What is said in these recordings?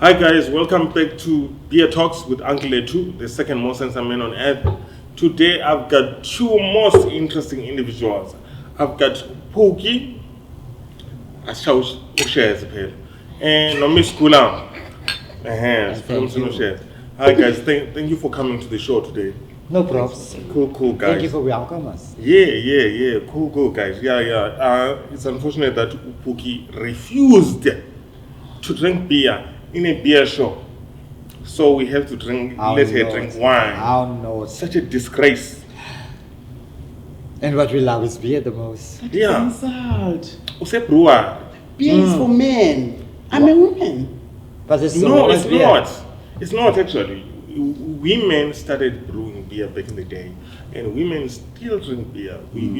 Hi guys, welcome back to Beer Talks with Uncle Etu, the second most handsome man on earth. Today I've got two most interesting individuals. I've got Pookie, and Miss Kulam. Hi guys, thank you for coming to the show today. No props. Cool guys. Thank you for welcoming us. Yeah. Cool guys. It's unfortunate that Pookie refused to drink beer in a beer shop. So we have to let her drink wine. Oh no. Such a disgrace. And what we love is beer the most. Yeah. Insult. Use brewer. Beer is for men. I'm a woman. But it's No, it's not. It's not actually. Women started brewing beer back in the day, and women still drink beer. Here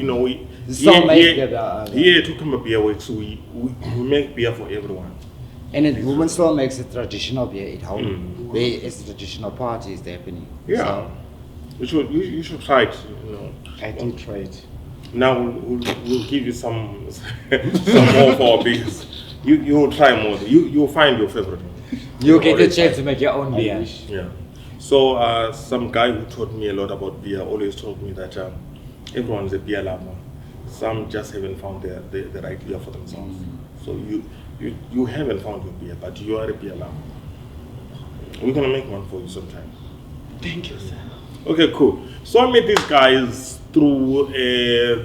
to come beer works. We make beer for everyone. And women still makes a traditional beer at home. There is traditional parties happening. Yeah. So, you should try it. I did try it. Now we'll give you some more for our beers. You'll try more. You'll find your favorite. You get the chance to make your own beer. Yeah. So some guy who taught me a lot about beer always told me that everyone's a beer lover. Some just haven't found the right beer for themselves. So you haven't found your beer, but you are a beer lover. We're gonna make one for you sometime. Thank you, sir. Okay, cool. So I met these guys through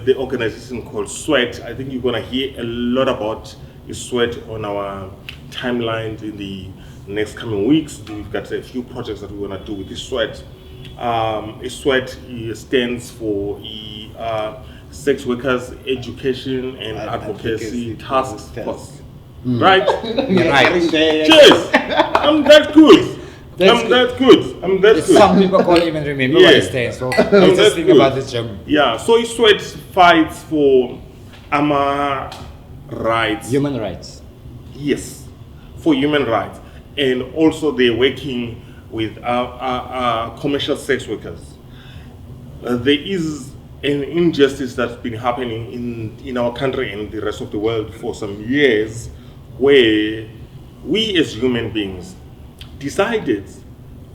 the organization called Sweat. I think you're gonna hear a lot about Sweat on our timelines in the next coming weeks. We've got a few projects that we want to do with this Sweat. Sweat stands for Sex Workers Education and Advocacy Task Force. Right? Right. Cheers! I'm that good. I'm that good. Some people can't even remember what it stands for. I'm just thinking about this job. Yeah, so Sweat fights for rights. Human rights. Yes, for human rights. And also they're working with commercial sex workers. There is an injustice that's been happening in our country and the rest of the world for some years, where we as human beings decided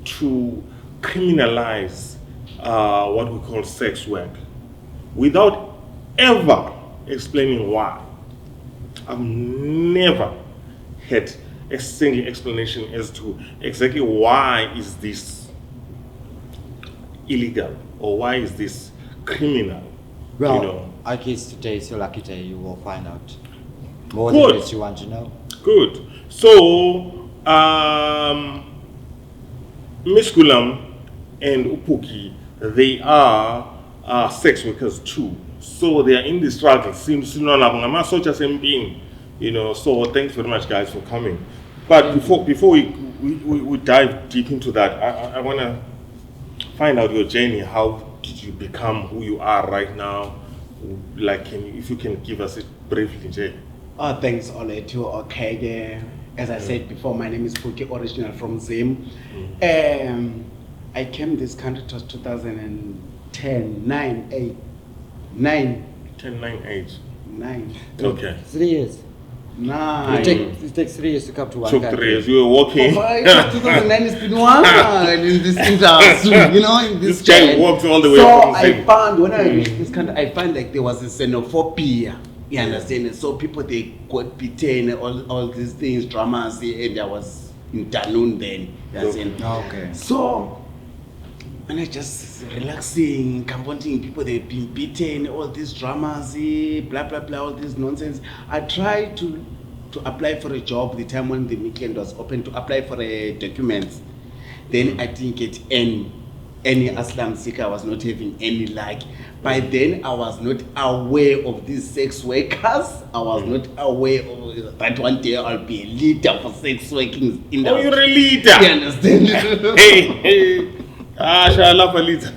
to criminalize what we call sex work without ever explaining why. I've never had a single explanation as to exactly why is this illegal or why is this criminal. Well, I guess today is your lucky day. You will find out more Good. than what you want to know. Good. So, Miss Kulam and Upuki, they are sex workers too. So they are in the struggle. So thanks very much, guys, for coming. But before we dive deep into that, I want to find out your journey. How did you become who you are right now? Like, if you can give us it briefly, Jay. Thanks, Oletu. Okay, as I said before, my name is Puki, original from Zim. I came this country to 2010, 9. 10, 9, 8. 9. Okay. 3 years. 9. It takes 3 years to come to one Took country. 3 years. You were walking. 2009 has been one in this industry, in this This guy walked all the way So from I Zim. found, when I reached this country, I found like there was a xenophobia. You understand? And so people, they got beaten, all these things, dramas, and I was in Danun then. You understand? Okay. So, and I just relaxing, confronting people, they've been beaten, all these dramas, blah, blah, blah, all this nonsense. I tried to apply for a job the time when the weekend was open, to apply for a document. Then I didn't get any asylum seeker. I was not having any luck. By then, I was not aware of these sex workers. I was not aware of that one day I'll be a leader for sex working industry. Oh, you're a leader. You understand? Hey. Shala for leader.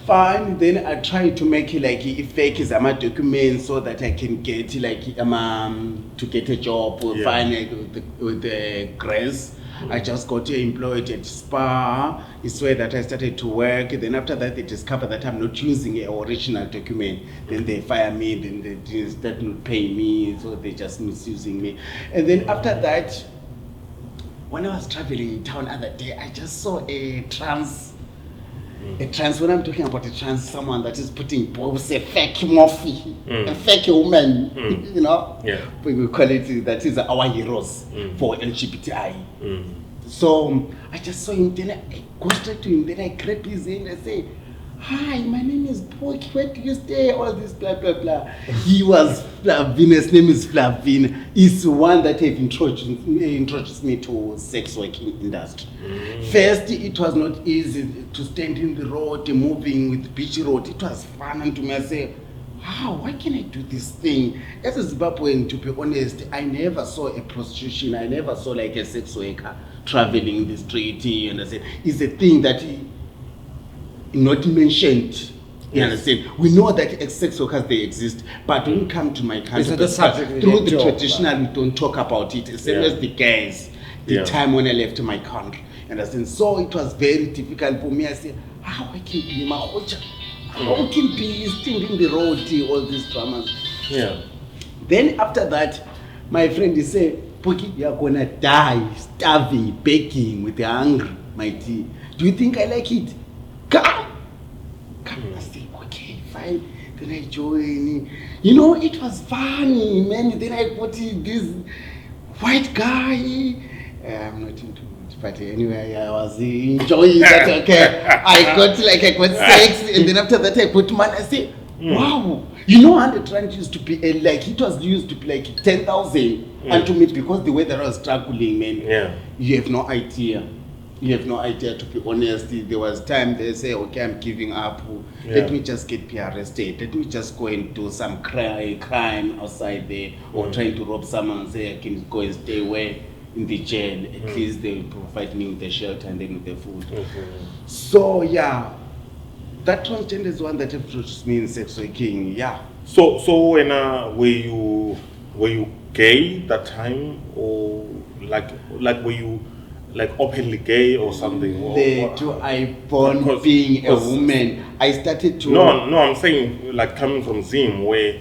Fine. Then I try to make it like a fake document so that I can get to get a job or find with the grants. I just got employed at Spa. It's where that I started to work. Then after that, they discover that I'm not using an original document. Then they fire me. Then they start not paying me. So they just misusing me. And then after that, when I was traveling in town the other day, I just saw a trans, when I'm talking about a trans, someone that is putting both a fake morphe, a fake woman, you know? Yeah. We call it, that is our heroes for LGBTI. So I just saw him, then I go straight to him, then I grab his hand and say, hi, my name is Poki, where do you stay? All this blah, blah, blah. He was Flavin, his name is Flavin. He's the one that have introduced me to sex working industry. First, it was not easy to stand in the road, moving with beach road. It was fun to me. I say, wow, why can I do this thing? As a Zimbabwean, to be honest, I never saw a prostitution. I never saw like a sex worker traveling in the street. You understand? It's a thing that not mentioned. You understand? We know that sex workers, they exist, but when you come to my country, through the traditional, we don't talk about it. Same as the guys, the time when I left my country. You understand? So it was very difficult for me. I said, how I can be how can be still in the road, all these dramas. Yeah. Then after that, my friend, he said, Poki, you're gonna die, starving, begging, with the hunger, my tea. Do you think I like it? Come. I say, okay, fine. Then I join. You know, it was funny, man. Then I got this white guy. I'm not into it, but anyway, I was enjoying that. Okay, I got sex, and then after that, I got money. I say, wow. You know, 100 rand used to be like, it was used to be like 10,000. And to me, because the way that I was struggling, man, you have no idea. You have no idea, to be honest. There was time they say, okay, I'm giving up. Let me just get arrested. Let me just go and do some crime outside there, or trying to rob someone and say I can go and stay away in the jail. At least they will provide me with the shelter and then with the food. So yeah, that transgender is one that approached me in sex working. Yeah. So when were you gay that time, or like were you like openly gay or something? I born being a woman. I started to. No, I'm saying like coming from Zim, where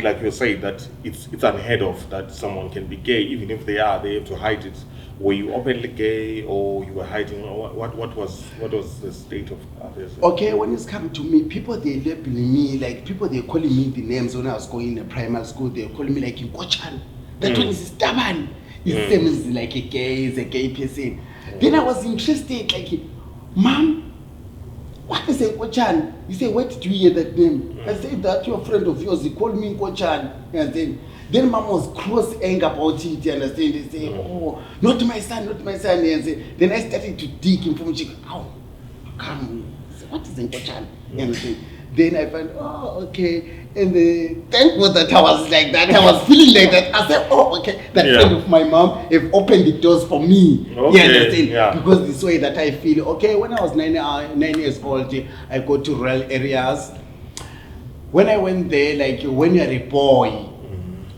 like you say that it's unheard of that someone can be gay, even if they have to hide it. Were you openly gay, or you were hiding? What was the state of affairs? Okay, when it's come to me, people they labeling me like people they calling me the names when I was going in primary school. They calling me like Nkochan. That one is stubborn. His name is like a gay person. Then I was interested, like, Mom, what is a Nkochan? He said, where did you hear that name? I said, that your friend of yours, he called me Nkochan. And then Mom was cross angry about it, you understand? They say, oh, not my son. And then I started to dig information. Oh, come, what is a Nkochan? You understand? Then I found, oh, okay. And thank God that I was like that. I was feeling like that. I said, oh, okay. That friend of my mom have opened the doors for me. Okay. You understand? Yeah. Because this way that I feel, okay, when I was 9 years old, I go to rural areas. When I went there, like when you're a boy,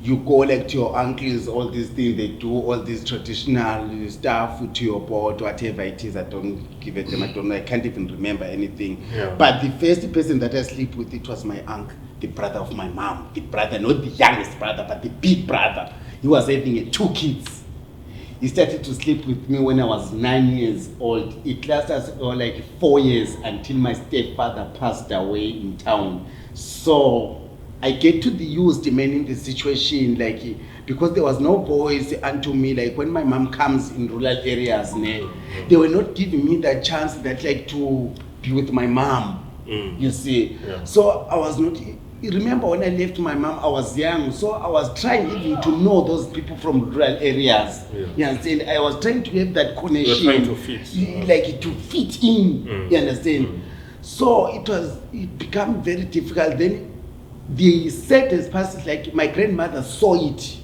you go like to your uncles, all these things, they do all this traditional stuff to your board, whatever it is. I don't give it them, I don't know, I can't even remember anything. Yeah. But the first person that I sleep with, it was my uncle, the brother of my mom. The brother, not the youngest brother, but the big brother. He was having 2 kids. He started to sleep with me when I was 9 years old. It lasted like 4 years until my stepfather passed away in town. So I get to the used man in the situation, like, because there was no voice unto me, like when my mom comes in rural areas, they were not giving me that chance that like to be with my mom, you see. Yeah. So I was not, remember when I left my mom, I was young, so I was trying even to know those people from rural areas. Yeah. You understand? I was trying to have that connection. You're trying to fit. Like to fit in, you understand? So it became very difficult. Then the saddest part is like my grandmother saw it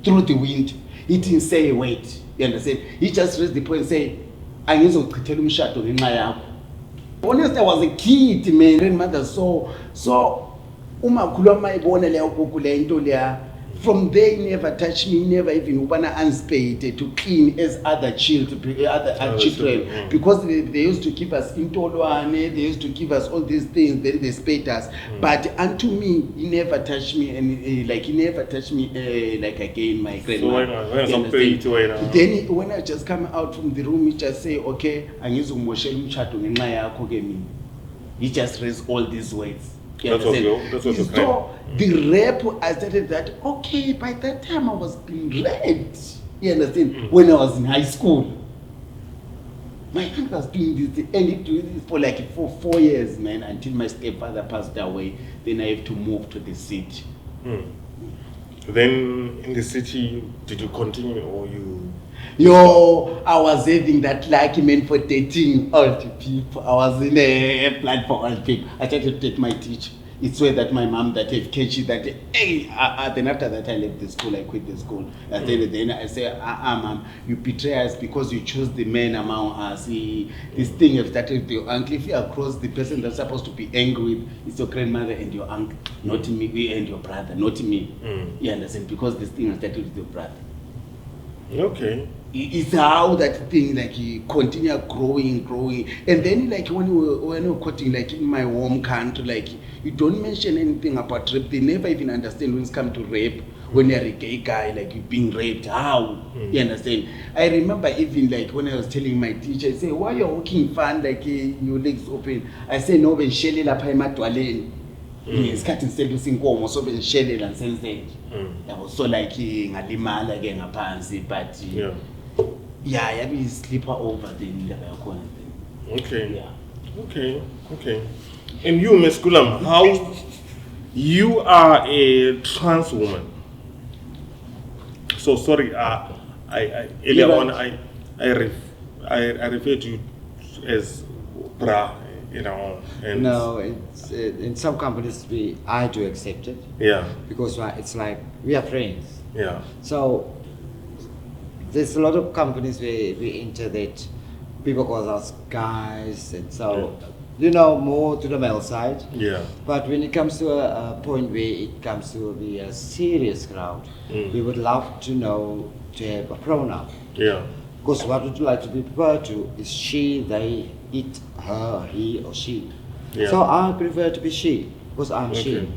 through the wind. He didn't say wait, you understand? He just raised the point and say, I need to tell him shut on my. Honestly, I was a kid, man. Grandmother saw. So uma khuluma ibona le ukukule into leya From there, he never touched me, he never even wanna unspade to clean as other children, other children. Because they used to give us intolwane, they used to give us all these things, then they spade us. But unto me, he never touched me, and he never touched me like again, my grandma. Then when I just come out from the room, he just say, okay, he just raised all these words. That's what So the rape, I started that, okay, by that time I was being raped. You understand? When I was in high school. My aunt was doing this, and he did this for 4 years, man, until my stepfather passed away. Then I have to move to the city. Then in the city, did you continue or you? Yo, I was having that lucky man for dating old people. I was in a plan for old people. I tried to take my teacher. It's where that my mom that have catchy that hey. Then after that I left the school. I quit the school. Then I say, mom, you betray us because you chose the man among us. This thing have started with your uncle. If you are across the person that's supposed to be angry with, it's your grandmother and your uncle, not me and your brother, not me. You understand? Because this thing has started with your brother. Okay. It's how that thing continue growing, and then when we were quoting in my home country, you don't mention anything about rape. They never even understand when it's come to rape. When you're a gay guy, you're being raped, how? You understand? I remember even when I was telling my teacher, I say, why you're walking fun your legs open? I say no, when Shelly la paima toilet. Isikhathi ngiselusa inkomo so bengishelela ngisenze yabo so ngalimala ke ngaphansi but yeah yabe slipper over the indaba yakhona then. Okay. Yeah. Okay. And you, Ms. Kulam, how you are a trans woman? So sorry, I earlier on I refer to you as bra. And no, it's in some companies I do accept it. Yeah. Because it's like we are friends. Yeah. So there's a lot of companies where we enter that people call us guys, and so more to the male side. Yeah. But when it comes to a point where it comes to be a serious crowd, we would love to have a pronoun. Yeah. Because what would you like to be referred to is she, they, it, her, he, or she. Yeah. So I prefer to be she, because I'm she.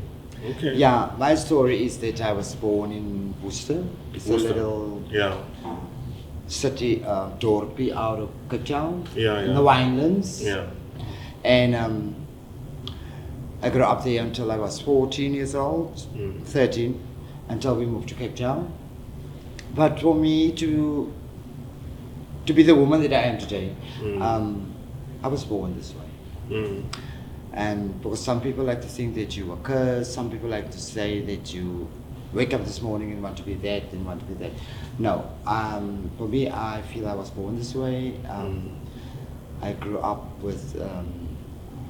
Okay. Yeah, my story is that I was born in Worcester. It's a little city, dorpie out of Cape Town, in the Winelands. Yeah. And I grew up there until I was 14 years old, 13, until we moved to Cape Town. But for me to be the woman that I am today, I was born this way. And because some people like to think that you were cursed, some people like to say that you wake up this morning and want to be that and want to be that. No, for me, I feel I was born this way. I grew up with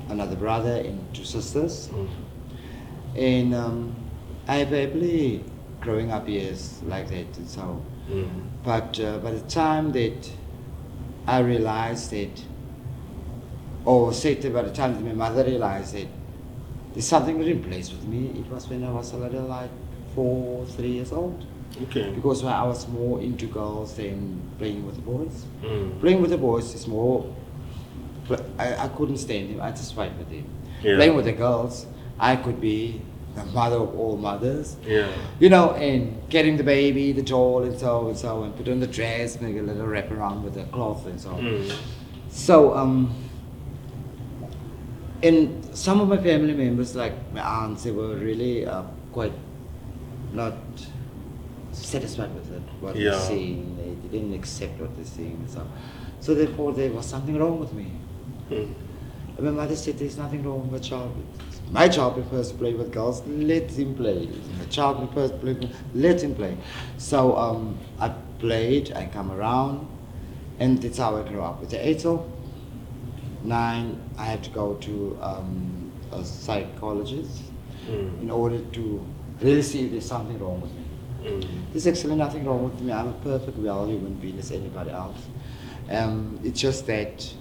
another brother and 2 sisters. And I have happily growing up years like that. And so, but by the time that I realized that, or said by the time that my mother realized that there's something that in place with me, it was when I was a little 4, 3 years old. Okay. Because I was more into girls than playing with the boys. Playing with the boys is more, I couldn't stand them, I just fight with them. Yeah. Playing with the girls, I could be the mother of all mothers. Yeah. And carrying the baby, the doll, and so, and put on the dress, make a little wrap around with the cloth and so on. So, and some of my family members, like my aunts, they were really quite not satisfied with it, what they're seeing. They didn't accept what they're seeing. So therefore, there was something wrong with me. And my mother said, there's nothing wrong with my child. My child prefers to play with girls, let him play. My child prefers to play with, let him play. So I played, I come around, and that's how I grew up. At the age of 9, I had to go to a psychologist in order to really see if there's something wrong with me. There's actually nothing wrong with me. I'm a perfect, well human being as anybody else. It's just that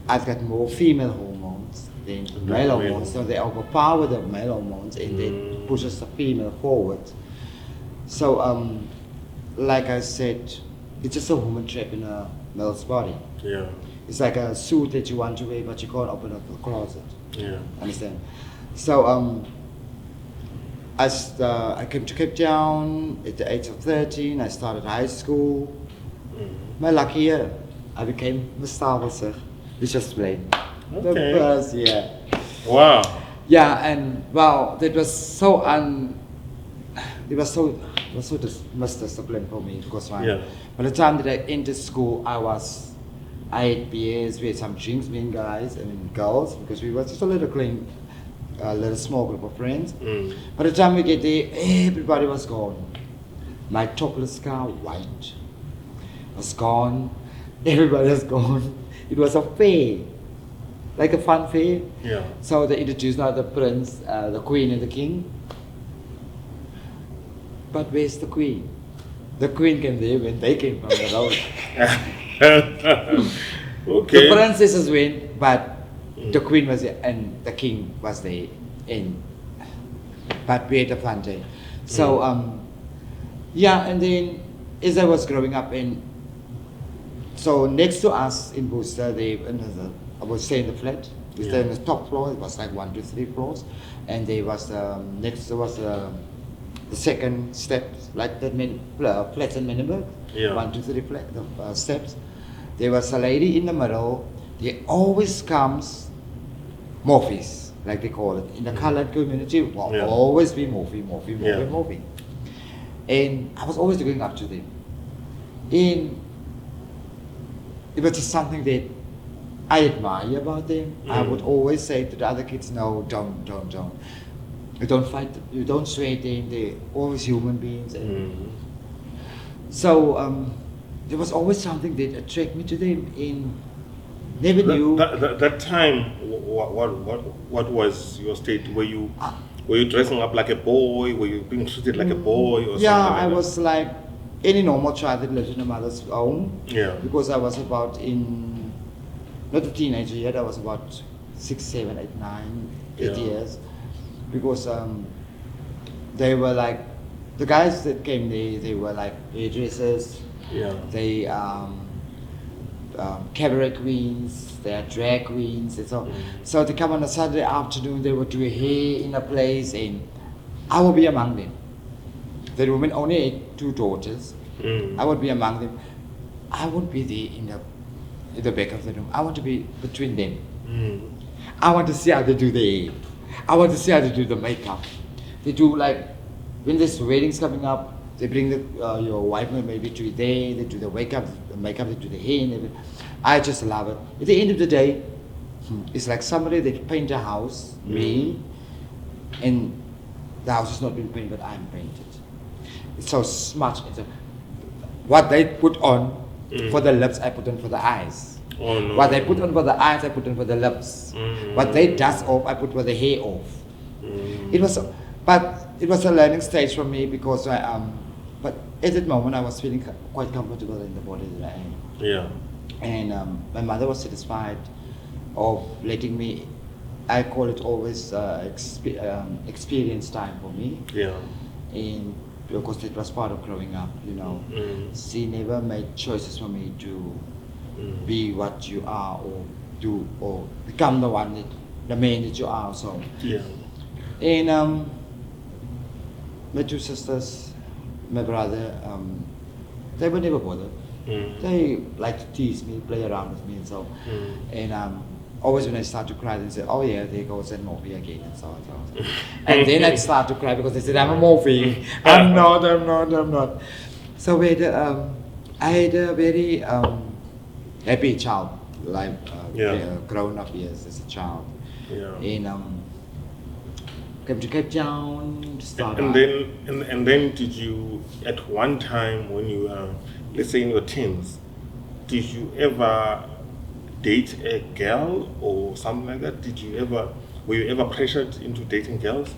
I've got more female hormones than male hormones, so they overpower the male hormones and then pushes the female forward. So, like I said, it's just a woman trapped in a male's body. Yeah. It's like a suit that you want to wear, but you can't open up the closet. Yeah. Understand? So, I came to Cape Town at the age of 13. I started high school. My lucky year, I became Mr. Officer. It's just plain. The Okay. first year. Wow. Yeah, and wow, that was so it was so much discipline for me because Yeah. by the time that I entered school, I had beers, we had some drinks, me and guys and girls, because we were just a little clean, a little small group of friends. By the time we get there, everybody was gone. My topless car, white, was gone. Everybody was gone. It was a fair, like a fun fair. Yeah. So they introduced now the prince, the queen and the king. But where's the queen? The queen came there when they came from the road. Okay. The princesses went, but the queen was there and the king was there. But we had a fun day. So, yeah, and then as I was growing up, and so next to us in Worcester, I would stay in the flat. We stayed in the top floor. It was like 1, 2, 3 floors, and there was next there was the second steps, like that flats in Menenberg. Yeah. 1, 2, 3 steps. There was a lady in the middle. There always comes morphies, like they call it in the colored community. Will Yeah. always be morphy. Yeah. And I was always going up to them. And it was just something that I admire about them. I would always say to the other kids, no, don't. You don't fight, you don't sway them, they're always human beings. And so there was always something that attracted me to them, and never knew. That time, what was your state? Were you dressing up like a boy? Were you being treated like a boy or Yeah, something? I was like any normal child that lived in a mother's home. Yeah. Because I was about not a teenager yet, I was about 6, 7, 8, 9, 8 Yeah. years. Because they were like, the guys that came there, they were like hairdressers, Yeah. they cabaret queens, they are drag queens, and so they come on a Saturday afternoon, they would do hair in a place, and I would be among them. The women only had 2 daughters. I would be among them. I would be there in the back of the room. I want to be between them. I want to see how they do the hair. I want to see how they do the makeup. They do like, when there's weddings coming up, they bring your wife maybe to there, they do the makeup, they do the hair and everything. I just love it. At the end of the day, it's like somebody that paint a house, me, and the house has not been painted, but I'm painted. It's so smart. What they put on for the lips, I put on for the eyes. Oh, no. What they put on for the eyes, I put on for the lips. What they dust off, I put for the hair off. It was a learning stage for me because but at that moment I was feeling quite comfortable in the body that I am. Yeah. And my mother was satisfied of letting me, I call it always experience time for me. Yeah. And because it was part of growing up, she never made choices for me to be what you are or do or become the man that you are. So Yeah. and my 2 sisters, my brother, they were never bothered. They like to tease me, play around with me, and so. And always when I start to cry, they say, "Oh yeah, there goes that Morphe again," and so on. And then I'd start to cry because they said, "I'm a Morphe." I'm not. So I had a very happy child life, grown up years as a child. Yeah. And came to Cape Town, started. And then did you, at one time when you were, let's say in your teens, did you ever date a girl or something like that? Were you ever pressured into dating girls?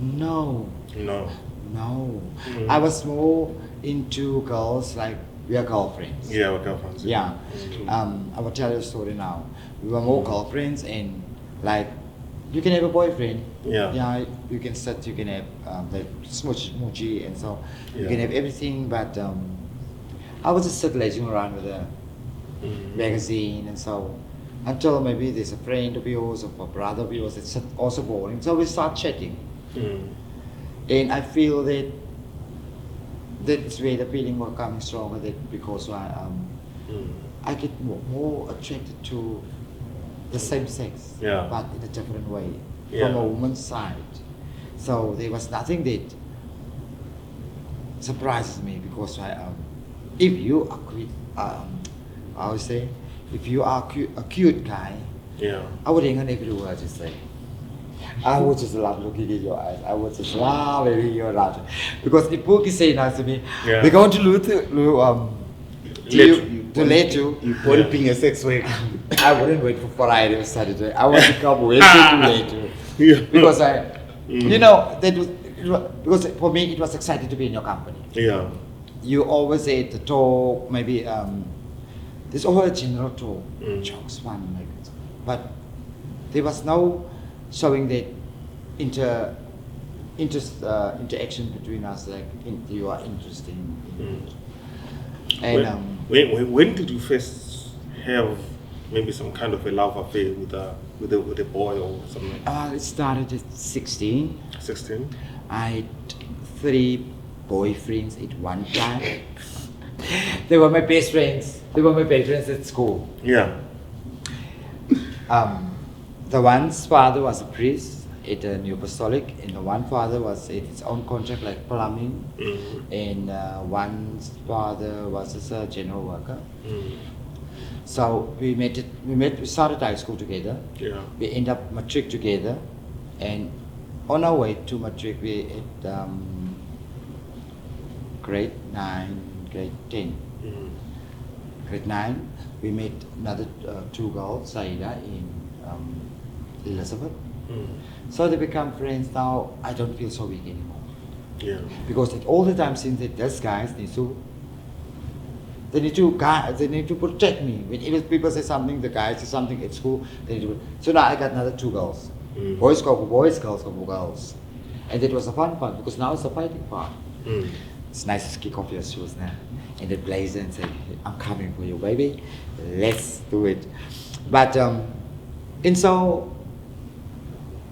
No. Mm-hmm. I was more into girls, like we are girlfriends. Yeah, we're girlfriends. Yeah. Mm-hmm. I will tell you a story now. We were more girlfriends, and like you can have a boyfriend. Yeah. Yeah, you can sit, you can have the smoochy, and so you Yeah. can have everything. But I was just circulating around with a magazine, and so until maybe there's a friend of yours or a brother of yours that's also boring. So we start chatting, and I feel that that's where the feeling was coming stronger. That because I get more attracted to the same sex, Yeah. but in a different way, Yeah. from a woman's side. So there was nothing that surprises me because if you are I would say, if you are a cute guy, Yeah. I would hang on every word you say. I would just love looking in your eyes. I would just love hearing your eyes. Because if Pookie say nice to me, Yeah. they're going to let you. You call it being a sex worker. I wouldn't wait for Friday or Saturday. I want to come way too late. Yeah. Because you know, because for me it was exciting to be in your company. Yeah. You always had the talk, maybe there's always a general talk, jokes, fun, like that. But there was no showing that interaction between us, like you are interesting. And when did you first have maybe some kind of a love affair with a boy or something? it started at 16. 16. I had 3 boyfriends at one time. They were my best friends. They were my best friends at school. Yeah. The one's father was a priest at a New Apostolic, and the one father was at his own contract like plumbing, and one's father was just a general worker. So we started high school together. Yeah. We ended up matric together, and on our way to matric we at grade 9, grade 10. Grade 9, we met another 2 girls, Saida and Elizabeth. So they become friends. Now I don't feel so weak anymore. Yeah. Because at all the time since that these guys need to protect me. When people say something, the guys say something at school, they need to. So now I got another 2 girls. Boys go for boys, girls go for girls. And it was a fun part because now it's a fighting part. It's nice to kick off your shoes now and then blazer and say, I'm coming for you, baby. Let's do it. But and so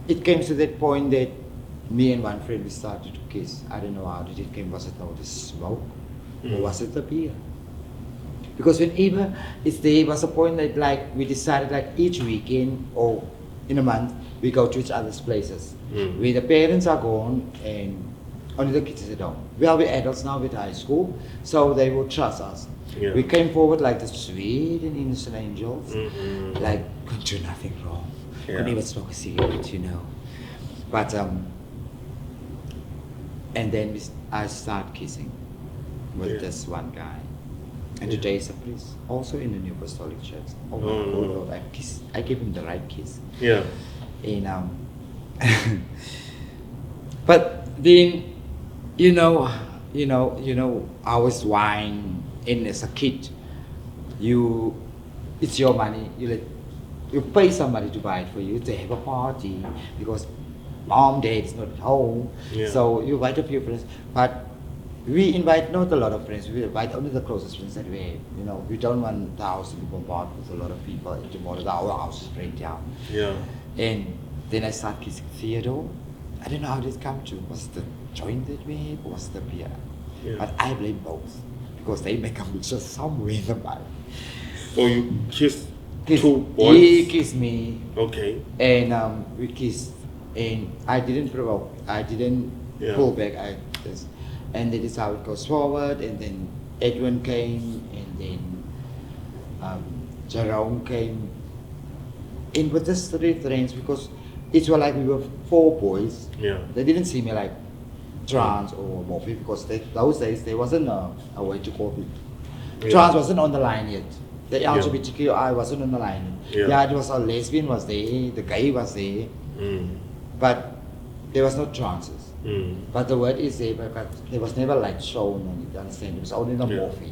it came to that point that me and one friend we started to kiss. I don't know how did it came. Was it now the smoke or was it the beer? Because whenever there was a point that like we decided like each weekend or in a month we go to each other's places where the parents are gone and only the kids are at home. Well, we're adults now with high school, so they will trust us. Yeah. We came forward like the sweet and innocent angels, like could do nothing wrong. Yeah. Couldn't even smoke a cigarette, you know. But and then I start kissing with this one guy. And today is a priest, also in the New Apostolic Church. Oh my God, I gave him the right kiss. Yeah. And but then you know, I was wine, and as a kid, it's your money. You pay somebody to buy it for you to have a party because mom, dad is not at home. Yeah. So you invite a few friends, but we invite not a lot of friends. We invite only the closest friends that we have. You know, we don't want the house to be bombarded with a lot of people. And tomorrow our house is break down. Yeah. And then I start kissing Theodore. I don't know how this come to. Was it the joint that we had or was it the beer? Yeah. But I blame both because they make a mixture somewhere in the mind. So you kissed 2 boys? He kissed me. Okay. And we kissed. And I didn't provoke. I didn't pull back. And that is how it goes forward. And then Edwin came. And then Jerome came. And with this 3 friends, because it was like we were 4 boys. Yeah. They didn't see me like trans or morphe because those days there wasn't a way to call people. Yeah. Trans wasn't on the line yet. The LGBTQI wasn't on the line. Yeah. It was a lesbian was there, the gay was there, but there was no transes. But the word is there, but there was never like shown on it, understand? It was only the morphe.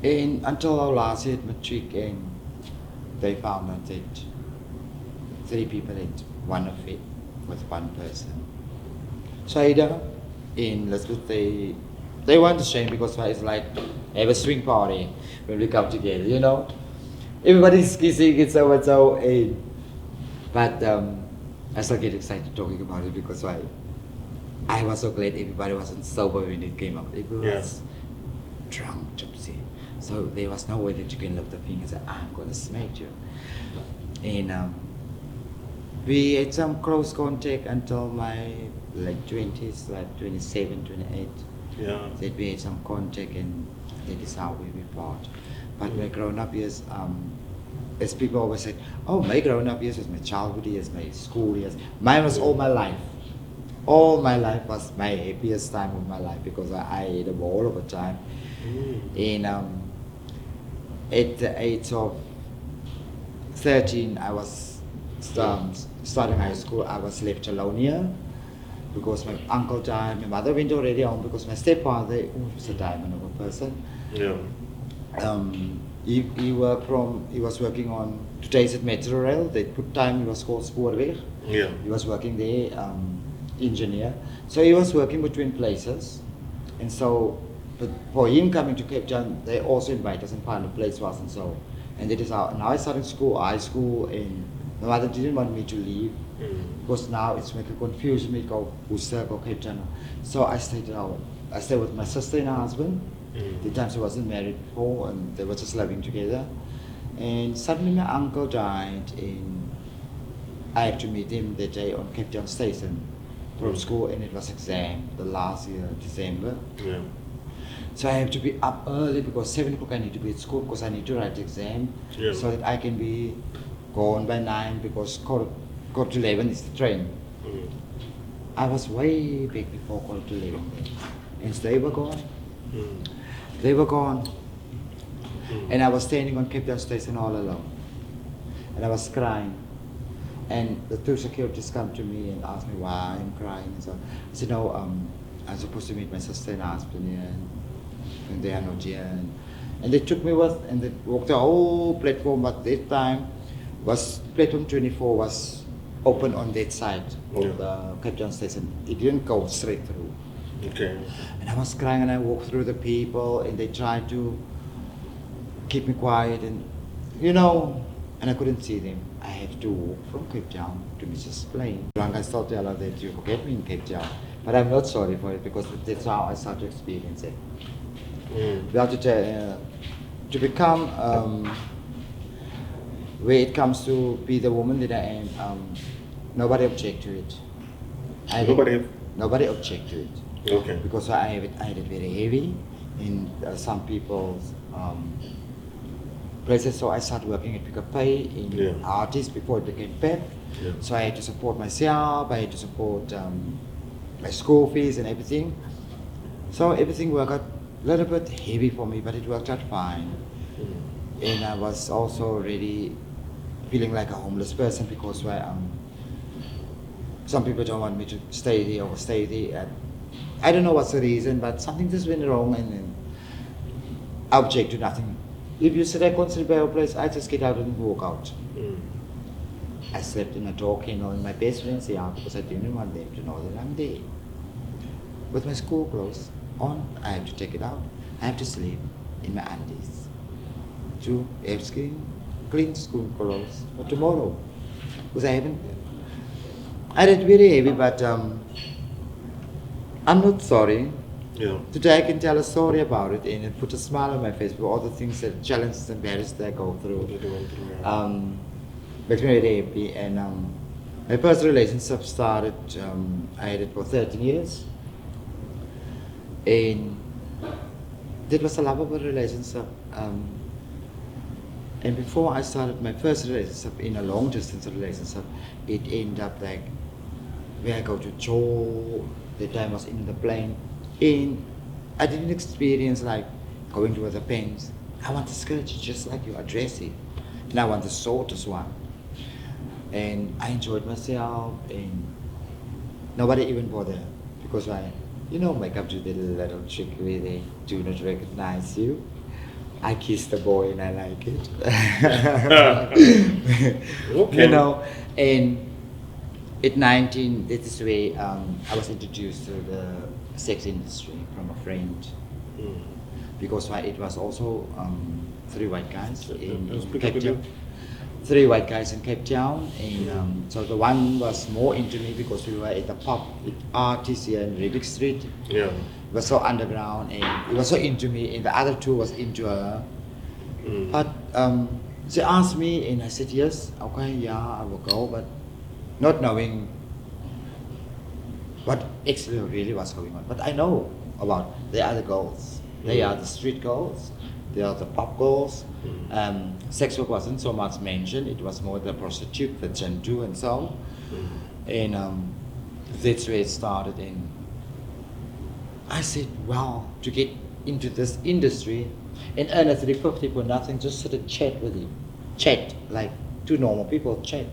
And until our last year at matric, and they found out that 3 people had one affair with one person. So either in, let's just say, they weren't ashamed because it's like, have a swing party when we come together, you know? Everybody's kissing, it's so and so, and but I still get excited talking about it because I was so glad everybody wasn't sober when it came up. Everybody was drunk, gypsy. So there was no way that you can lift the finger and say, I'm gonna smack you. And we had some close contact until my late 20s, like 27, 28. Yeah. That we had some contact, and that is how we part. But my grown-up years, as people always say, oh, my grown-up years was my childhood years, my school years. Mine was all my life. All my life was my happiest time of my life because I had a ball of a time. And at the age of 13, I was starting high school. I was left alone here because my uncle died. My mother went already home because my stepfather was a diamond of a person. Yeah. He was working on today's at Metro Rail. They put time, he was called Spoorweg. Yeah. He was working there, engineer. So he was working between places. And so, but for him coming to Cape Town, they also invite us and find a place for us and so. And that is how, now I started school, high school, and my mother didn't want me to leave. Because now it's making confusion me go Worcester, go Cape Town. So I stayed out. I stayed with my sister and her husband. The times I wasn't married before, and they were just living together. And suddenly my uncle died, and I had to meet him that day on Cape Town Station from school, and it was exam, the last year, December. Yeah. So I have to be up early because 7 o'clock I need to be at school because I need to write the exam, so that I can be gone by 9 because quarter to 11 is the train. I was way back before quarter to 11, and they were gone. They were gone. And I was standing on Cape Town Station all alone. And I was crying. And the 2 securities come to me and asked me why I'm crying. And so I said, no, I'm supposed to meet my sister and husband here, and they are not here. And they took me with, and they walked the whole platform, but that time platform 24 was open on that side of the Cape Town Station. It didn't go straight through. Okay. And I was crying, and I walked through the people, and they tried to keep me quiet, and and I couldn't see them. I have to walk from Cape Town to Mrs. Plain. I still tell her that you forget me in Cape Town, but I'm not sorry for it because that's how I started to experience it. Without to become where it comes to be the woman that I am, nobody object to it. Nobody object to it. Okay. Because I had it very heavy in some people's places, so I started working at Pick Up Pay in artists before it became PEP. So I had to support myself, I had to support my school fees and everything. So everything worked out a little bit heavy for me, but it worked out fine. And I was also already feeling like a homeless person because some people don't want me to stay there or stay there. I don't know what's the reason, but something just went wrong, and then I object to nothing. If you said I can't sleep at your place, I just get out and walk out. I slept in a door kennel in my best friend's yard because I didn't want them to know that I'm there. With my school clothes on, I have to take it out. I have to sleep in my undies. To have clean school clothes for tomorrow. Because I did very heavy, but I'm not sorry. Today I can tell a story about it and it put a smile on my face with all the things that challenges and barriers that I go through. Makes me very happy. And my first relationship started, I had it for 13 years. And that was a lovable relationship. And before I started my first relationship, in a long distance relationship, it ended up like where I go to Joe, the time I was in the plane, and I didn't experience like going to the pens. I want a skirt just like you, a dressy, and I want the shortest one. And I enjoyed myself, and nobody even bothered because makeup do the little trick where they do not recognize you. I kissed the boy and I like it. Okay. You know, and at 19, this is where I was introduced to the sex industry from a friend. Mm. Because it was also 3 white guys in Speak Cape up a Town. bit. 3 white guys in Cape Town, and so the one was more into me because we were at the pub with artists here in Rubik Street. Yeah. It was so underground and it was so into me, and the other 2 was into her. Mm. But she asked me and I said yes, okay, yeah, I will go, but not knowing what actually really was going on. But I know about the other girls. They are the street girls, they are the pub girls. Sex work wasn't so much mentioned, it was more the prostitute, the Chandu and so on. And that's where it started. And I said, well, to get into this industry and earn a 350 for nothing, just sit and chat with him. Chat, like 2 normal people chat.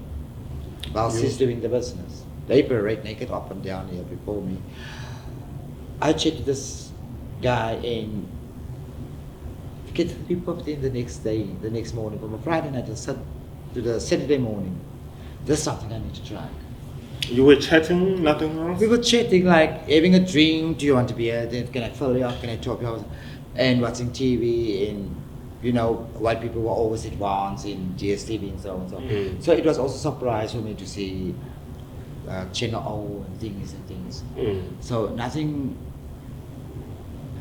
While she's doing the business. They parade naked up and down here before me. I chatted this guy and get 350 the next day, the next morning, from a Friday night to the Saturday morning. There's something I need to try. You were chatting, nothing else? We were chatting, like having a drink. Do you want to be here? Can I fill you up? Can I talk you out? And watching TV, and you know, white people were always advanced in DSTV and so on. So it was also a surprise for me to see Channel O and things. So nothing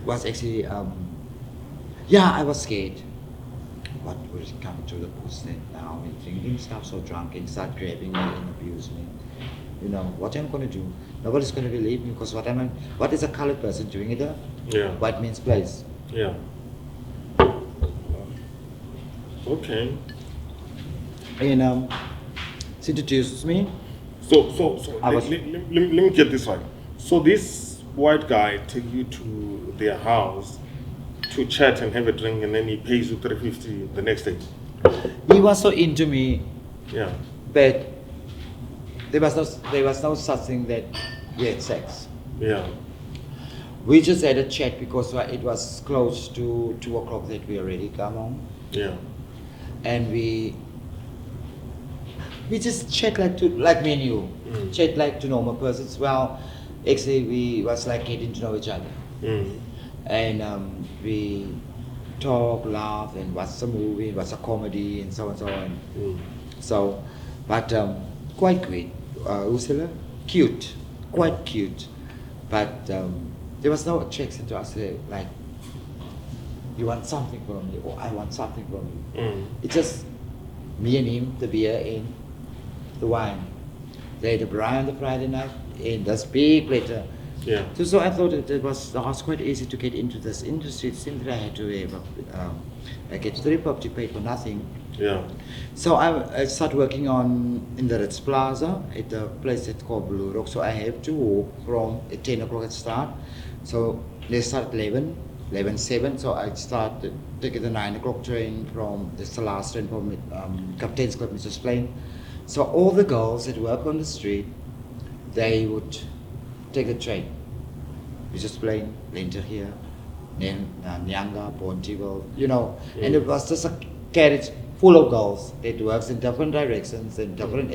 was actually, I was scared. What will come to the push then? Now we're drinking stuff, so drunk, and start grabbing me and abuse me. You know, what am I going to do? Nobody's going to believe me, because what is a colored person doing it there? Yeah. White man's place. Yeah. Okay. And she introduced me. So I was- let me get this right. So this white guy take you to their house to chat and have a drink, and then he pays you 350 the next day. He was so into me, Yeah. but there was no such thing that we had sex. Yeah. We just had a chat because it was close to 2 o'clock that we already come home, Yeah. and we just chat like me and you, chat like to normal persons. Well, actually we was like getting to know each other, and we talk, laugh, and watch a movie, watch a comedy, and so on and so on. So, but quite great. Ursula, cute, quite cute, but there was no attraction to us. Like, you want something from me, or I want something from you. It's just me and him, the beer and the wine. They had a braai on the Friday night, and this big platter. Yeah. So I thought it was quite easy to get into this industry. It seemed that I had to get 350 paid for nothing. Yeah. So I started working in the Ritz Plaza at a place that's called Blue Rock. So I have to walk from at 10 o'clock at start. So they start at 11:07. So I started taking the 9 o'clock train that's the last train from Captain's Club, Mrs. Plain. So all the girls that work on the street, they would take the train. Mrs. Plain, Lenter here, then Nyanga, Pontyville, you know. And it was just a carriage full of girls that works in different directions and different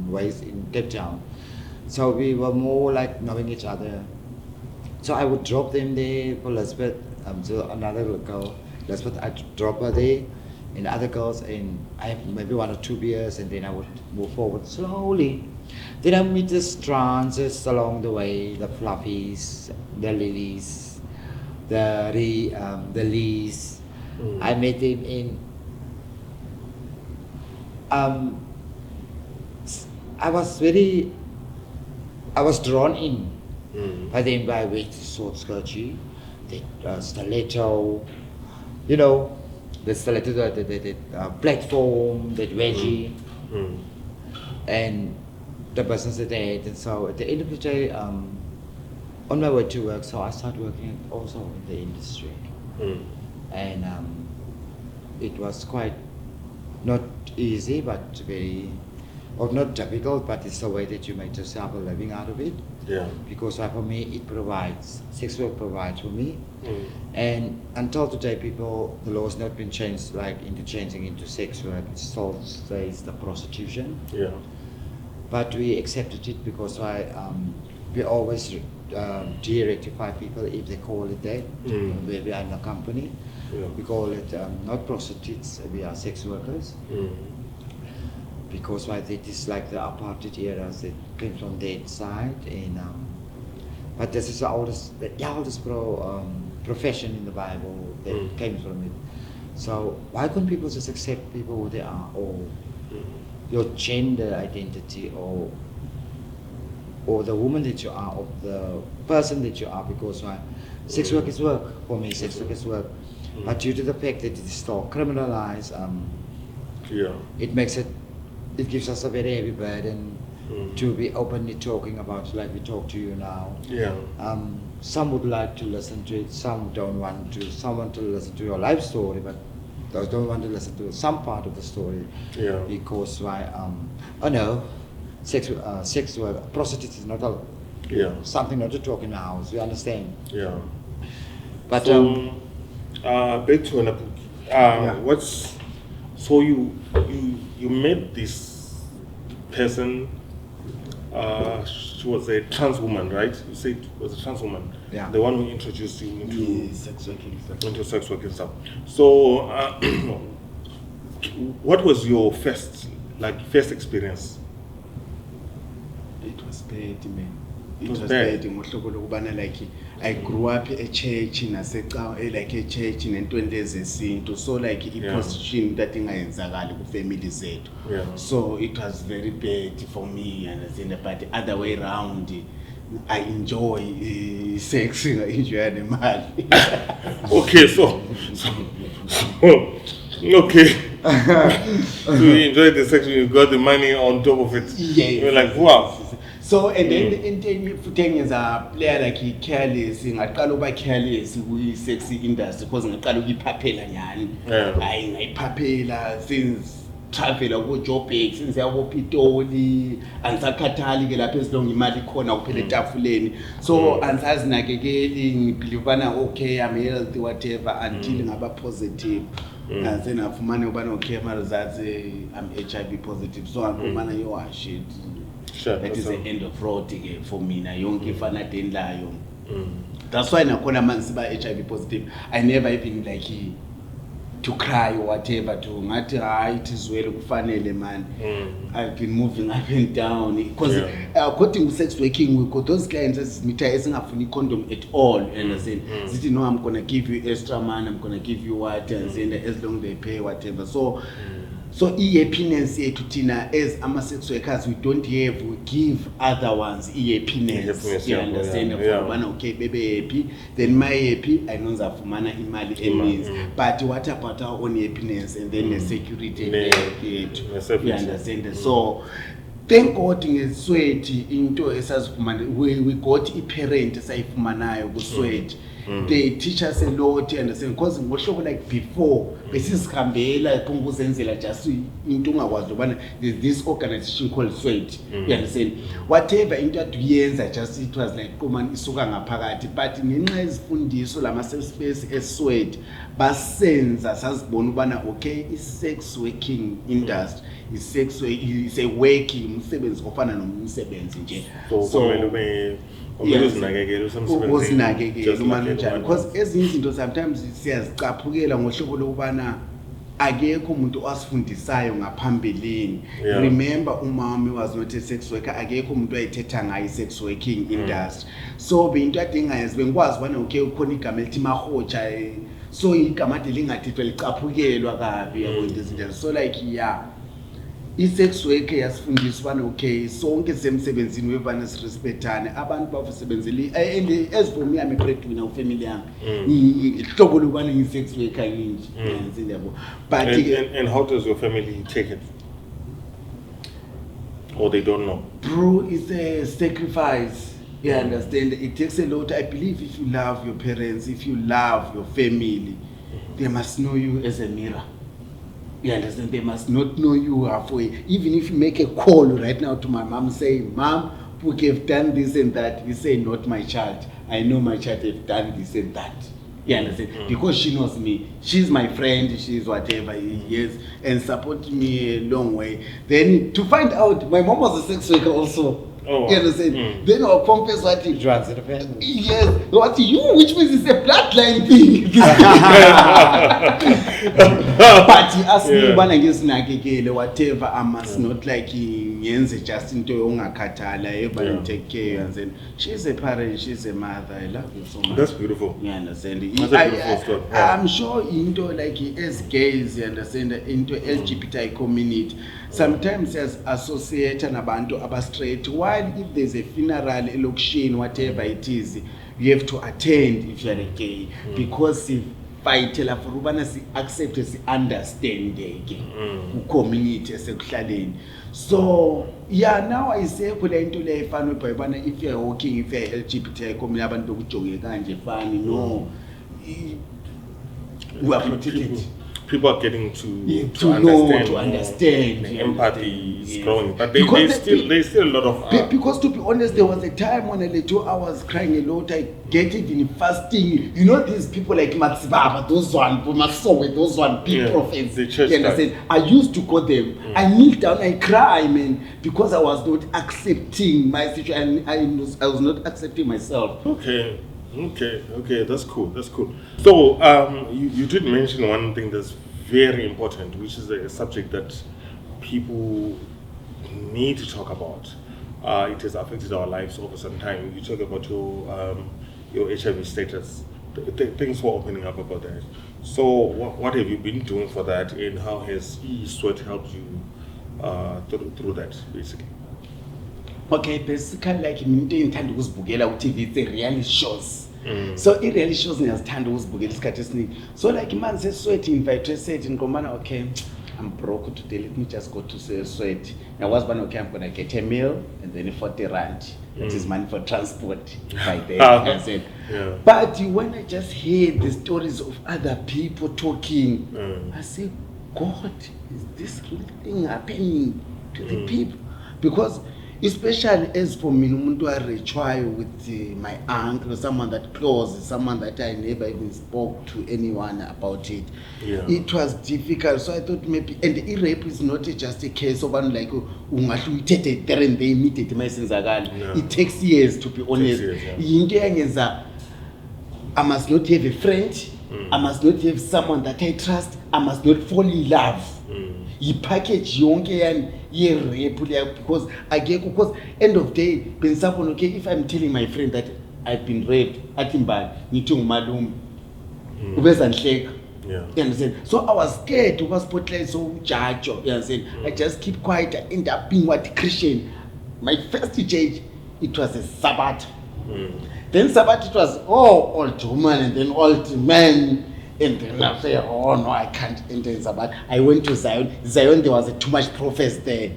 ways in Cape Town. So we were more like knowing each other. So I would drop them there for Elizabeth, so another girl, Elizabeth, I'd drop her there, and other girls, and I have maybe 1 or 2 beers, and then I would move forward slowly. Then I meet the trances along the way, the fluffies, the lilies, the lees. I met them in. I was drawn in by them, by with short skirty, the stiletto, you know, the stiletto, the platform, that wedgie, and the business that they had. And so at the end of the day, on my way to work, so I started working also in the industry. And it was quite not easy, but very or not difficult, but it's the way that you make yourself a living out of it. Yeah. Because for me, it provides, sex work provides for me. Mm. And until today, the law has not been changed, like changing into sex work. It still stays the prostitution. Yeah. But we accepted it because we always de-rectify people if they call it that. Where we are in a company, Yeah. we call it not prostitutes, we are sex workers. Because it is like the apartheid eras that came from that side, and but this is the oldest profession in the Bible that came from it. So why couldn't people just accept people who they are, or your gender identity, or the woman that you are, or the person that you are? Because sex work is work for me. Sex work is work, but due to the fact that it is still criminalized, it gives us a very heavy burden to be openly talking about, like we talk to you now. Yeah. Some would like to listen to it, some don't want to. Some want to listen to your life story, but those don't want to listen to some part of the story. Yeah. Because sex work, prostitutes is not something not to talk in the house. We understand. Yeah. But so, back to Anapuki. So you met this person. She was a trans woman, right? You said it was a trans woman. Yeah. The one who introduced you into sex working stuff. Into sex work and stuff. So, what was your first experience? It was bad, man. It was was bad. bad. Like I grew up a church in like a church in Ntwendezesintu, so like prostitution that thing ayenzakala ku family zethu. Yeah. So it was very bad for me, understand, but the other way around, I enjoy sex, I enjoy the man. Okay, so okay. So you enjoyed the sex, you got the money on top of it. Yeah. You're like, wow. So and then thing is a player like he careless, ngaqala uba careless kwi sexy industry because ngaqala ukuyiphaphela nyani. Hayi ngayiphaphela since travel ko Joburg, since yabo Pitoli, angisakhathali ke lapha esilonga imali khona kuphela etafuleni. So angisazinakekeli, ngibelivana okay, I'm healthy whatever until ngaba positive. And then afumane ubana okay my results I'm HIV positive. So ngifumana yo shit. Sure, that is the end of road for me na yonke ifana dendlayo. That's why nakhona manje siba HIV positive I never even like to cry or whatever to ngathi hayi it is well kufanele man. I've been moving up and down because according to sex working we got those clients ezimitha esingafuni condom at all, understand. Zithi no, I'm going to give you extra man, I'm going to give you what, and as long they pay whatever. So happiness yethu thina as ama-sex workers we don't have, we give other ones happiness. You understand? Okay, baby happy, then my happy I know zafumana imali earnings. But what about our own happiness and then the security yethu? You understand? So thank God ngeswethi into esazifumana, we got i-parent esayifumanayo kuswethi. They teach us a lot, understand, because ngohlobo like before besizihambela phunguzenzela just into ungakwazi ubana there's this organization called Sweat. You understand, whatever into aduyenza just it was like man isuka ngaphakathi, but ngenxa yezifundiso lama safe space eSweat basenza sazibona ubana okay i-sex working industry is a working umsebenzi ofana nomsebenzi nje. So uzinakekela umanje njani, because ezinye izinto sometimes siyazicaphukela ngohlobo lokubana akekho umuntu owasifundisayo ngaphambilini. Remember umama was not a sex worker, akekho umuntu ayithetha ngayo sex working industry. So beinto adingayazi bengikwazi ubana okay ukhona igama elithi mahotsha, so igama lingathithwa licaphukelwa kabi yabo izinto. So like i-sex work yasifundisa ubana okay sonke semsebenzini wevana sirespectane, abantu bavusebenzeli and as for me I'm a breadwinner ufamily yami ihlobo lokubana ngi-sex worker nginje. But and how does your family take it, or they don't know? Bro, it's a sacrifice. You understand, it takes a lot. I believe if you love your parents, if you love your family, they must know you as a mirror. You understand? They must not know you halfway. Even if you make a call right now to my mom saying, Mom, we have done this and that, you say, not my child. I know my child have done this and that. You understand? Because she knows me. She's my friend, she's whatever, yes, and support me a long way. Then to find out, my mom was a sex worker also. Oh, you understand? Then our compass what he Drugs in the family. yes, what you, which means it's a bloodline thing. But he asked me when I guess whatever, I must not like yenze just into ongakhathala, everybody take care, and then she's a parent, she's a mother. I love you so much. That's beautiful. You understand? That's a beautiful story. I'm sure into like as gays, you understand, into LGBTI community, sometimes as associated nabantu aba straight, while if there's a funeral, a location, whatever it is, you have to attend if you're a gay, because if fayithela for ubana si accept si understand ke community esekuhlaleni. So yeah, now I say kule into le ifana ubana if you're walking, if you're LGBTI community abantu bokujonge kanje fani, no, we are protected. People are getting to know, understand, to understand. the empathy is Yeah. growing, but Because there's still a lot of because to be honest, there was a time when I was crying a lot. I get even fasting. You know these people like Matsibaba, those one, Masowe, those one, big prophets. the church You understand? I used to call them. I kneel down, I cry, man, because I was not accepting my situation. I was not accepting myself. Okay, that's cool. So you did mention one thing that's very important, which is a subject that people need to talk about. It has affected our lives over some time. You talk about your HIV status. Thanks for opening up about that. So what have you been doing for that, and how has eSweat helped you through that, basically? Okay, basically like into intanda ukuzibukela ku TV, it's a reality shows. So i-reality shows ngiyazithanda ukuzibukela isikhathi esiningi. So like man se-sweat invite set ngomana, okay, I'm broke today, let me just go to sweat. I was one, okay, I'm gonna get a meal and then 40 rand. That is money for transport by then. I said. Yeah. But when I just hear the stories of other people talking, I say, God, is this real thing happening to the people? Because especially as for me, umuntu arechwayo with my uncle, someone that close, someone that I never even spoke to anyone about it. Yeah. It was difficult, so I thought maybe, and rape is not just a case of one like ungahluyithethe there and they immediately mayisenzakala. It takes years, to be honest. Into engenza, I must not have a friend, I must not have someone that I trust, I must not fall in love. Package yonke yan ye-rape because end of day bensabona, okay, if I'm telling my friend that I've been raped, athi mbani ngithi ngumalume ubeza nhleka. You understand? So I was scared to spotlight so judge. You understand? I just keep quiet. I end up being what Christian. My first church, it was a Sabbath. Then Sabbath it was old woman and then old men. And then I say, oh no, I can't enter in Sabbath. I went to Zion. Zion, there was too much prophets there.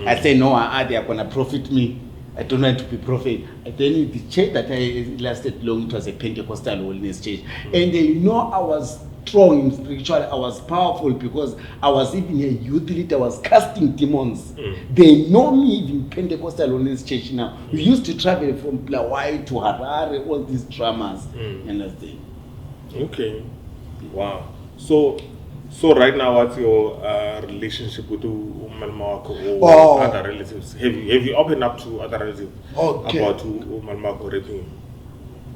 I said, no, they are gonna profit me. I don't want to be prophet. And then the church that I lasted long, it was a Pentecostal holiness church. And you know, I was strong in spiritual. I was powerful because I was even a youth leader. I was casting demons. They know me even Pentecostal holiness church now. We used to travel from Bulawayo to Harare, all these dramas. And that's it. Okay. Wow. So right now, what's your relationship with Malmako or other relatives? Have you opened up to other relatives about Malmako raping?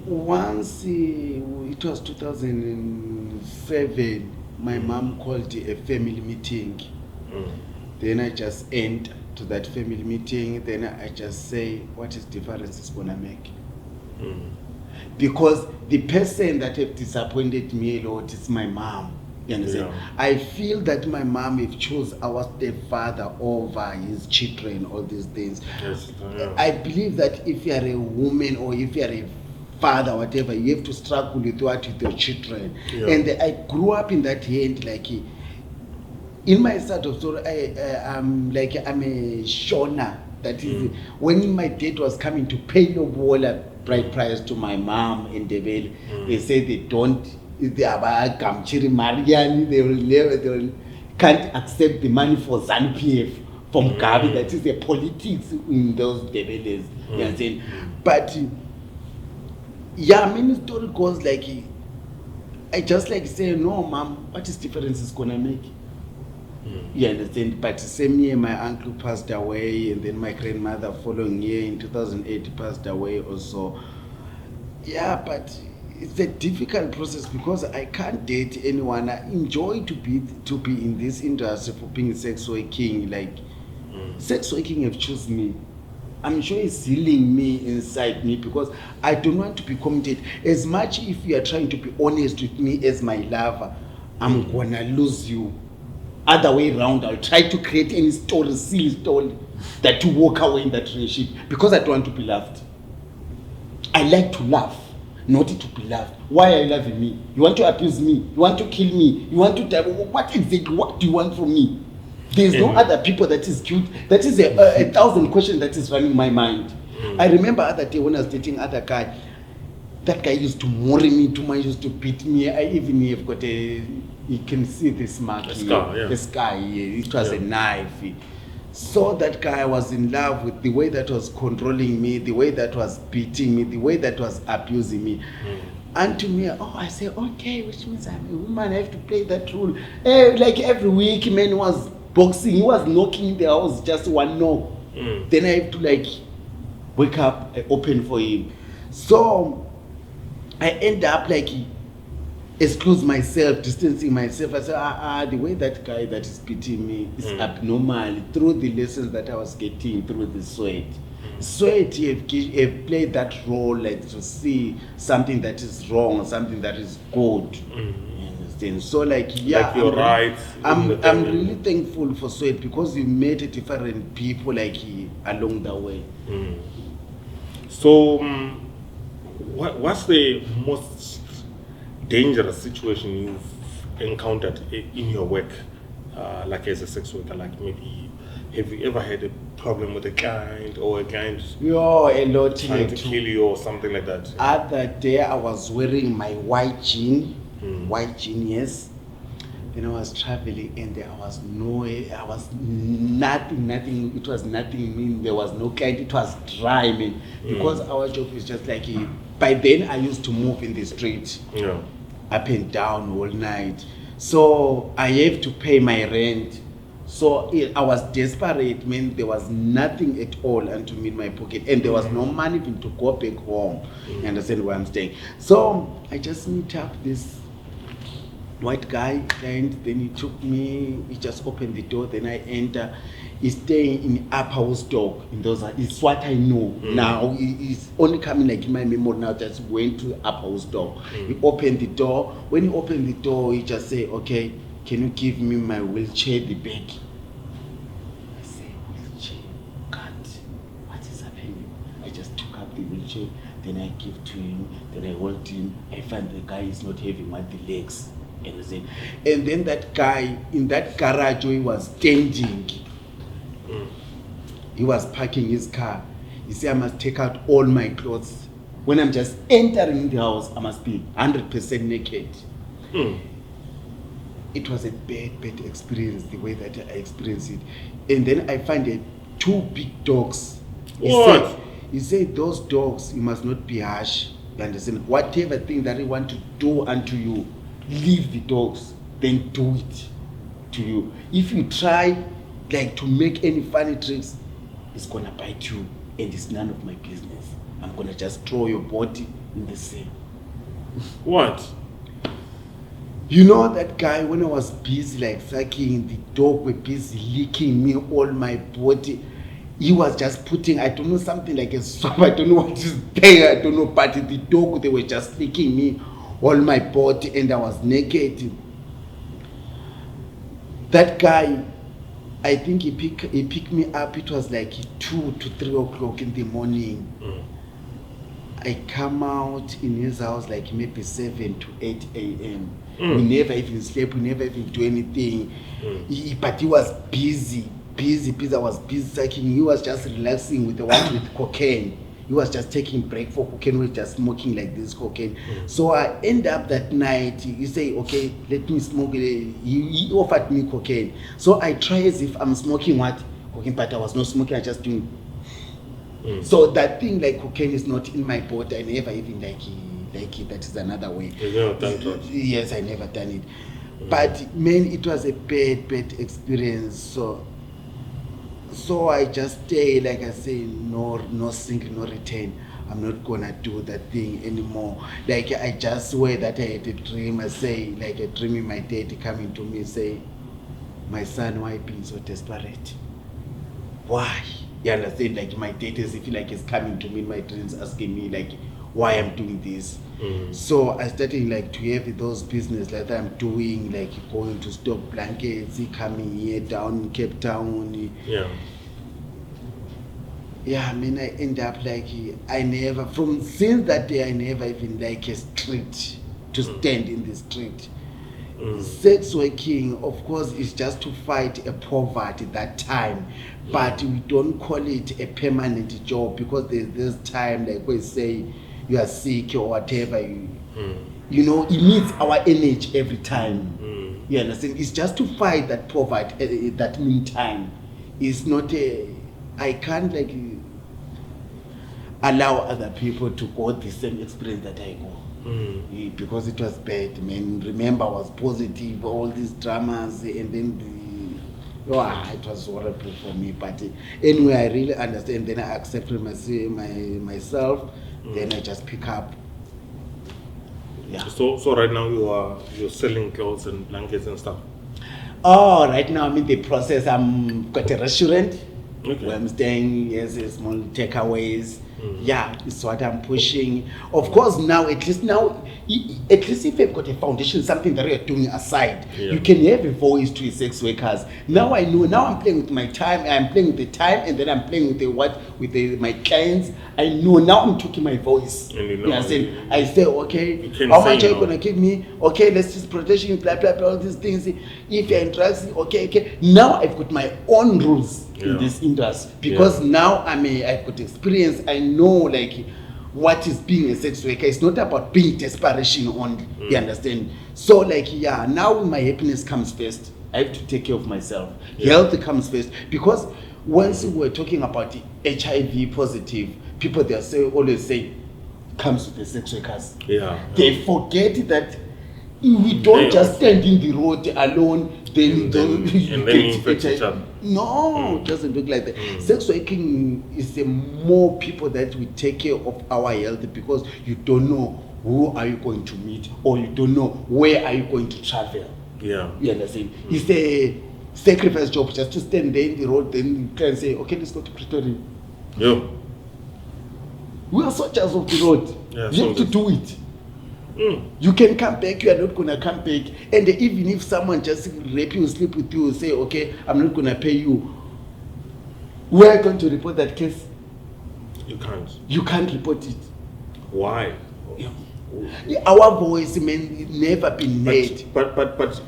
Once it was 2007, my mom called a family meeting. Then I just enter to that family meeting. Then I just say, what is difference is gonna make? Because the person that have disappointed me a lot is my mom. You understand? Yeah. I feel that my mom have chose our stepfather over his children, all these things. Yes. Yeah. I believe that if you are a woman or if you are a father, whatever, you have to struggle with your children. Yeah. And I grew up in that hand, like in my side of story, I'm a Shona. That is when my dad was coming to pay no water bride price to my mom in Debele. They say they don't. They are Gamchiri Mariani. They will can't accept the money for ZANU-PF from Gabi. That is the politics in those debates. You understand? But yeah, I mean, the story goes like, I just like say, no, mom, what is difference is gonna make? You understand? But same year, my uncle passed away, and then my grandmother following year in 2008 passed away also. Yeah, but it's a difficult process because I can't date anyone. I enjoy to be in this industry for being a sex working. Like sex working have chosen me. I'm sure it's healing me inside me because I don't want to be committed. As much if you are trying to be honest with me as my lover, I'm gonna lose you. Other way around, I'll try to create any story, silly story, that to walk away in that relationship because I don't want to be loved. I like to laugh, not to be loved. Why are you loving me? You want to abuse me? You want to kill me? You want to die? What exactly? What do you want from me? There's no other people that is cute. That is a thousand questions that is running my mind. I remember other day when I was dating other guy. That guy used to worry me too much, used to beat me. I even have got you can see this mark here. The scar here. It was a knife. So that guy was in love with the way that was controlling me, the way that was beating me, the way that was abusing me. And to me, I say, okay, which means I'm a woman, I have to play that role. Like every week, man was boxing, he was knocking the house, just one knock. Then I have to like wake up, open for him. So I end up like exclude myself, distancing myself. I say, the way that guy that is beating me is abnormal through the lessons that I was getting through the sweat. Sweat have played that role, like to see something that is wrong, something that is good. So like like you're right. I'm really thankful for Sweat because we met different people like along the way. So what's the most dangerous situation you've encountered in your work, like as a sex worker? Like maybe have you ever had a problem with a client or a client a lot trying to kill you or something like that? Other day I was wearing my white jean, yes. Then I was traveling and there was nothing. It was nothing. Mean there was no client. It was dry, man. Because our job is just like by then I used to move in the street, up and down all night. So I have to pay my rent. So I was desperate, man. There was nothing at all unto me in my pocket, and there was no money even to go back home. You understand where I'm staying? So I just meet up this white guy, and then he took me. He just opened the door. Then I enter. He's staying in Upper Woodstock. In those, it's what I know now. He's only coming like in my memory now. Just went to Upper Woodstock. He opened the door. When he opened the door, he just said, "Okay, can you give me my wheelchair, the bag?" I said, "Wheelchair? God, what is happening?" I just took up the wheelchair. Then I give to him. Then I hold him. I find the guy is not having the legs. And then that guy in that garage where he was standing, he was parking his car. He said, "I must take out all my clothes. When I'm just entering the house, I must be 100% naked." It was a bad experience, the way that I experienced it. And then I find two big dogs. He said, "Those dogs, you must not be harsh. You understand? Whatever thing that they want to do unto you, leave the dogs, then do it to you. If you try like to make any funny tricks, it's gonna bite you, and it's none of my business. I'm gonna just throw your body in the sea." What? You know that guy, when I was busy like fucking, the dog were busy licking me all my body. He was just putting, I don't know, something like a swab, I don't know what is there, I don't know, but the dog, they were just licking me all my body, and I was naked. That guy, I think he picked me up. It was like 2 to 3 o'clock in the morning. I come out in his house like maybe 7 to 8 a.m. We never even slept. We never even do anything. But he was busy. I was busy sucking. He was just relaxing with the one with cocaine. He was just taking break for cocaine. We were just smoking like this cocaine. So I end up that night. He say, okay, let me smoke. He offered me cocaine. So I try as if I'm smoking what cocaine, but I was not smoking. I just doing. So that thing like cocaine is not in my body. I never even like it. That is another way. You never done that? Yes, I never done it. But man, it was a bad experience. So I just stay, like I say, no sink, no return. I'm not gonna do that thing anymore. Like I just swear that I had a dream. I say, like a dream in my dad coming to me say, my son, why being so desperate? Why? You understand? Like my dad is if like is coming to me in my dreams asking me like why I'm doing this. So I started like to have those business like I'm doing, like going to stock blankets, coming here down in Cape Town. Yeah, I mean I end up like I never since that day I never even like a street to stand in the street. Sex working, of course, is just to fight a poverty that time, but we don't call it a permanent job because there's this time like we say you are sick or whatever, you know, it needs our energy every time. You understand? It's just to fight that poverty at that meantime. It's not I can't like allow other people to go the same experience that I go. Because it was bad, man. Remember, I was positive, all these dramas, and then it was horrible for me. But anyway, I really understand. Then I accepted myself. Then I just pick up. Yeah. So right now you're selling clothes and blankets and stuff. Oh, right now I'm in the process. I'm got a restaurant Okay. where I'm staying. Yes, small takeaways. Yeah, it's what I'm pushing. Of course, now at least if you've got a foundation, something that you're doing aside, you can have a voice to sex workers. Now I know. Now I'm playing with my time. I'm playing with the time, and then I'm playing with my clients. I know now I'm talking my voice. And you know, I say, okay, how much are you gonna give me? Okay, let's just protection, blah blah blah, all these things. If you're in drugs, okay. Now I've got my own rules in this industry because now I've got experience. I know like what is being a sex worker. It's not about being desperation only. You understand? So like now my happiness comes first. I have to take care of myself. Health comes first because once we're talking about the HIV positive people, they always say comes with the sex workers. They forget that we don't just stand in the road alone. Then infect each other. No, it doesn't look like that. Sex working is more people that we take care of our health because you don't know who are you going to meet or you don't know where are you going to travel. You understand? It's a sacrifice job just to stand there in the road, then you can say, okay, let's go to Pretoria. We are soldiers of the road. You have to do it. You can come back, you are not going to come back. And even if someone just rape you, sleep with you, say, okay, I'm not going to pay you, we are going to report that case. You can't report it. Why? Our voice may never been made. But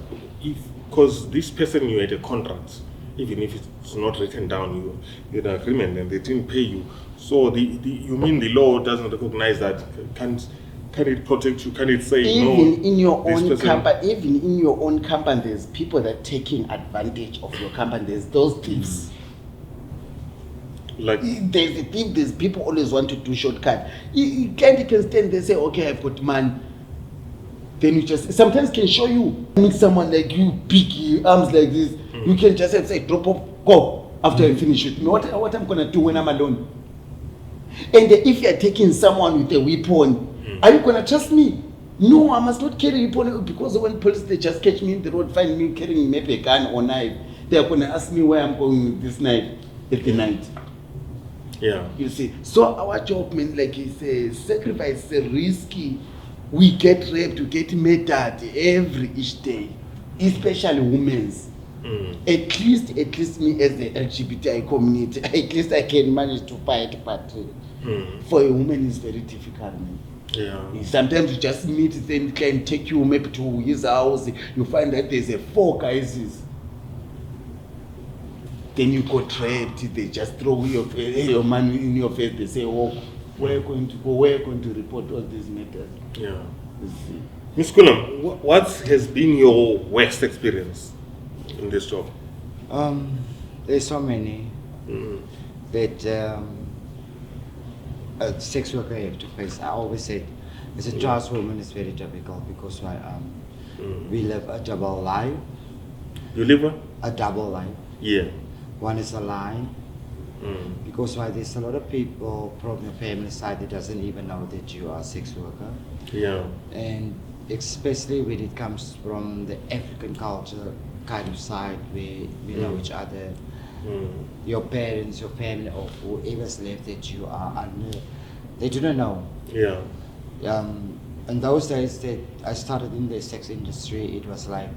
if, because this person you had a contract, even if it's not written down, you had an agreement and they didn't pay you. So you mean the law doesn't recognize that? Can it protect you? Can it say even in your own company? Even in your own company, there's people that are taking advantage of your company. There's those thieves. Like there's a thief. There's people always want to do shortcut. You can stand there, say, okay, I've got man. Then you just sometimes can show you meet someone like you, big arms like this. You can just say, drop off, go after I finish it. What I'm gonna do when I'm alone? And if you're taking someone with a weapon. Are you gonna trust me? No, I must not carry a weapon because when police they just catch me in the road, find me carrying maybe a gun or knife, they are gonna ask me where I'm going with this knife at the night. You see. So our job means like it's a sacrifice, it's a risky. We get raped, we get murdered each day, especially women's. At least me as the LGBTI community, at least I can manage to fight, but for a woman it's very difficult. Sometimes you just meet, then can take you maybe to his house, you find that there's 4 guys. Then you got trapped, they just throw your man in your face, they say, oh, Where going to go? Where going to report all these matters? Yeah. You see. Ms. Kunam, what has been your worst experience in this job? There's so many Mm. that a sex worker have to face. I always said, as a trans woman, it's very difficult because we live a double life. You live one? A double life. Yeah. One is a lie, Mm. because there's a lot of people from the family side that doesn't even know that you are a sex worker, Yeah. and especially when it comes from the African culture kind of side where we know each other, your parents, your family, or whoever's left that you are under, they do not know. Yeah. In those days that I started in the sex industry, it was like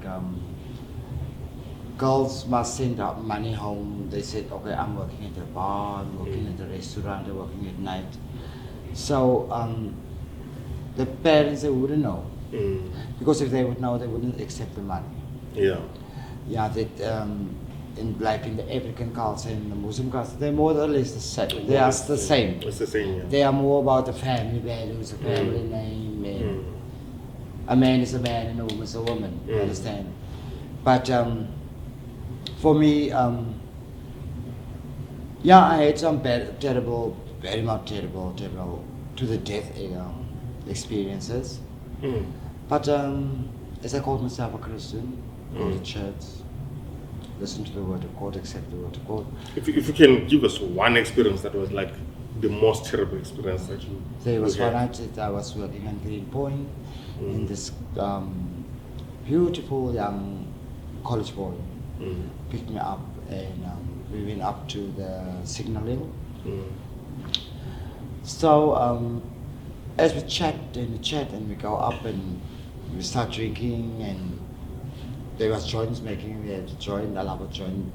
girls must send out money home. They said, okay, I'm working at a bar, I'm working at a restaurant, I'm working at night. So the parents, they wouldn't know. Because if they would know, they wouldn't accept the money. Yeah. Yeah, that in the African culture and the Muslim culture, they're more or less the same. They are the same. It's the same, yeah. They are more about the family values, the family name, and a man is a man and a woman is a woman. You understand? But for me, yeah, I had some terrible, very much terrible to the death experiences. But as I called myself a Christian, go to church, listen to the word of God, accept the word of God. If you can give us one experience that was like the most terrible experience that you There was had. one night that I was working on Green Point, and this beautiful young college boy picked me up, and we went up to the signaling. So as we chat and we go up and we start drinking, and there was joints making, we had to join, I love a joint.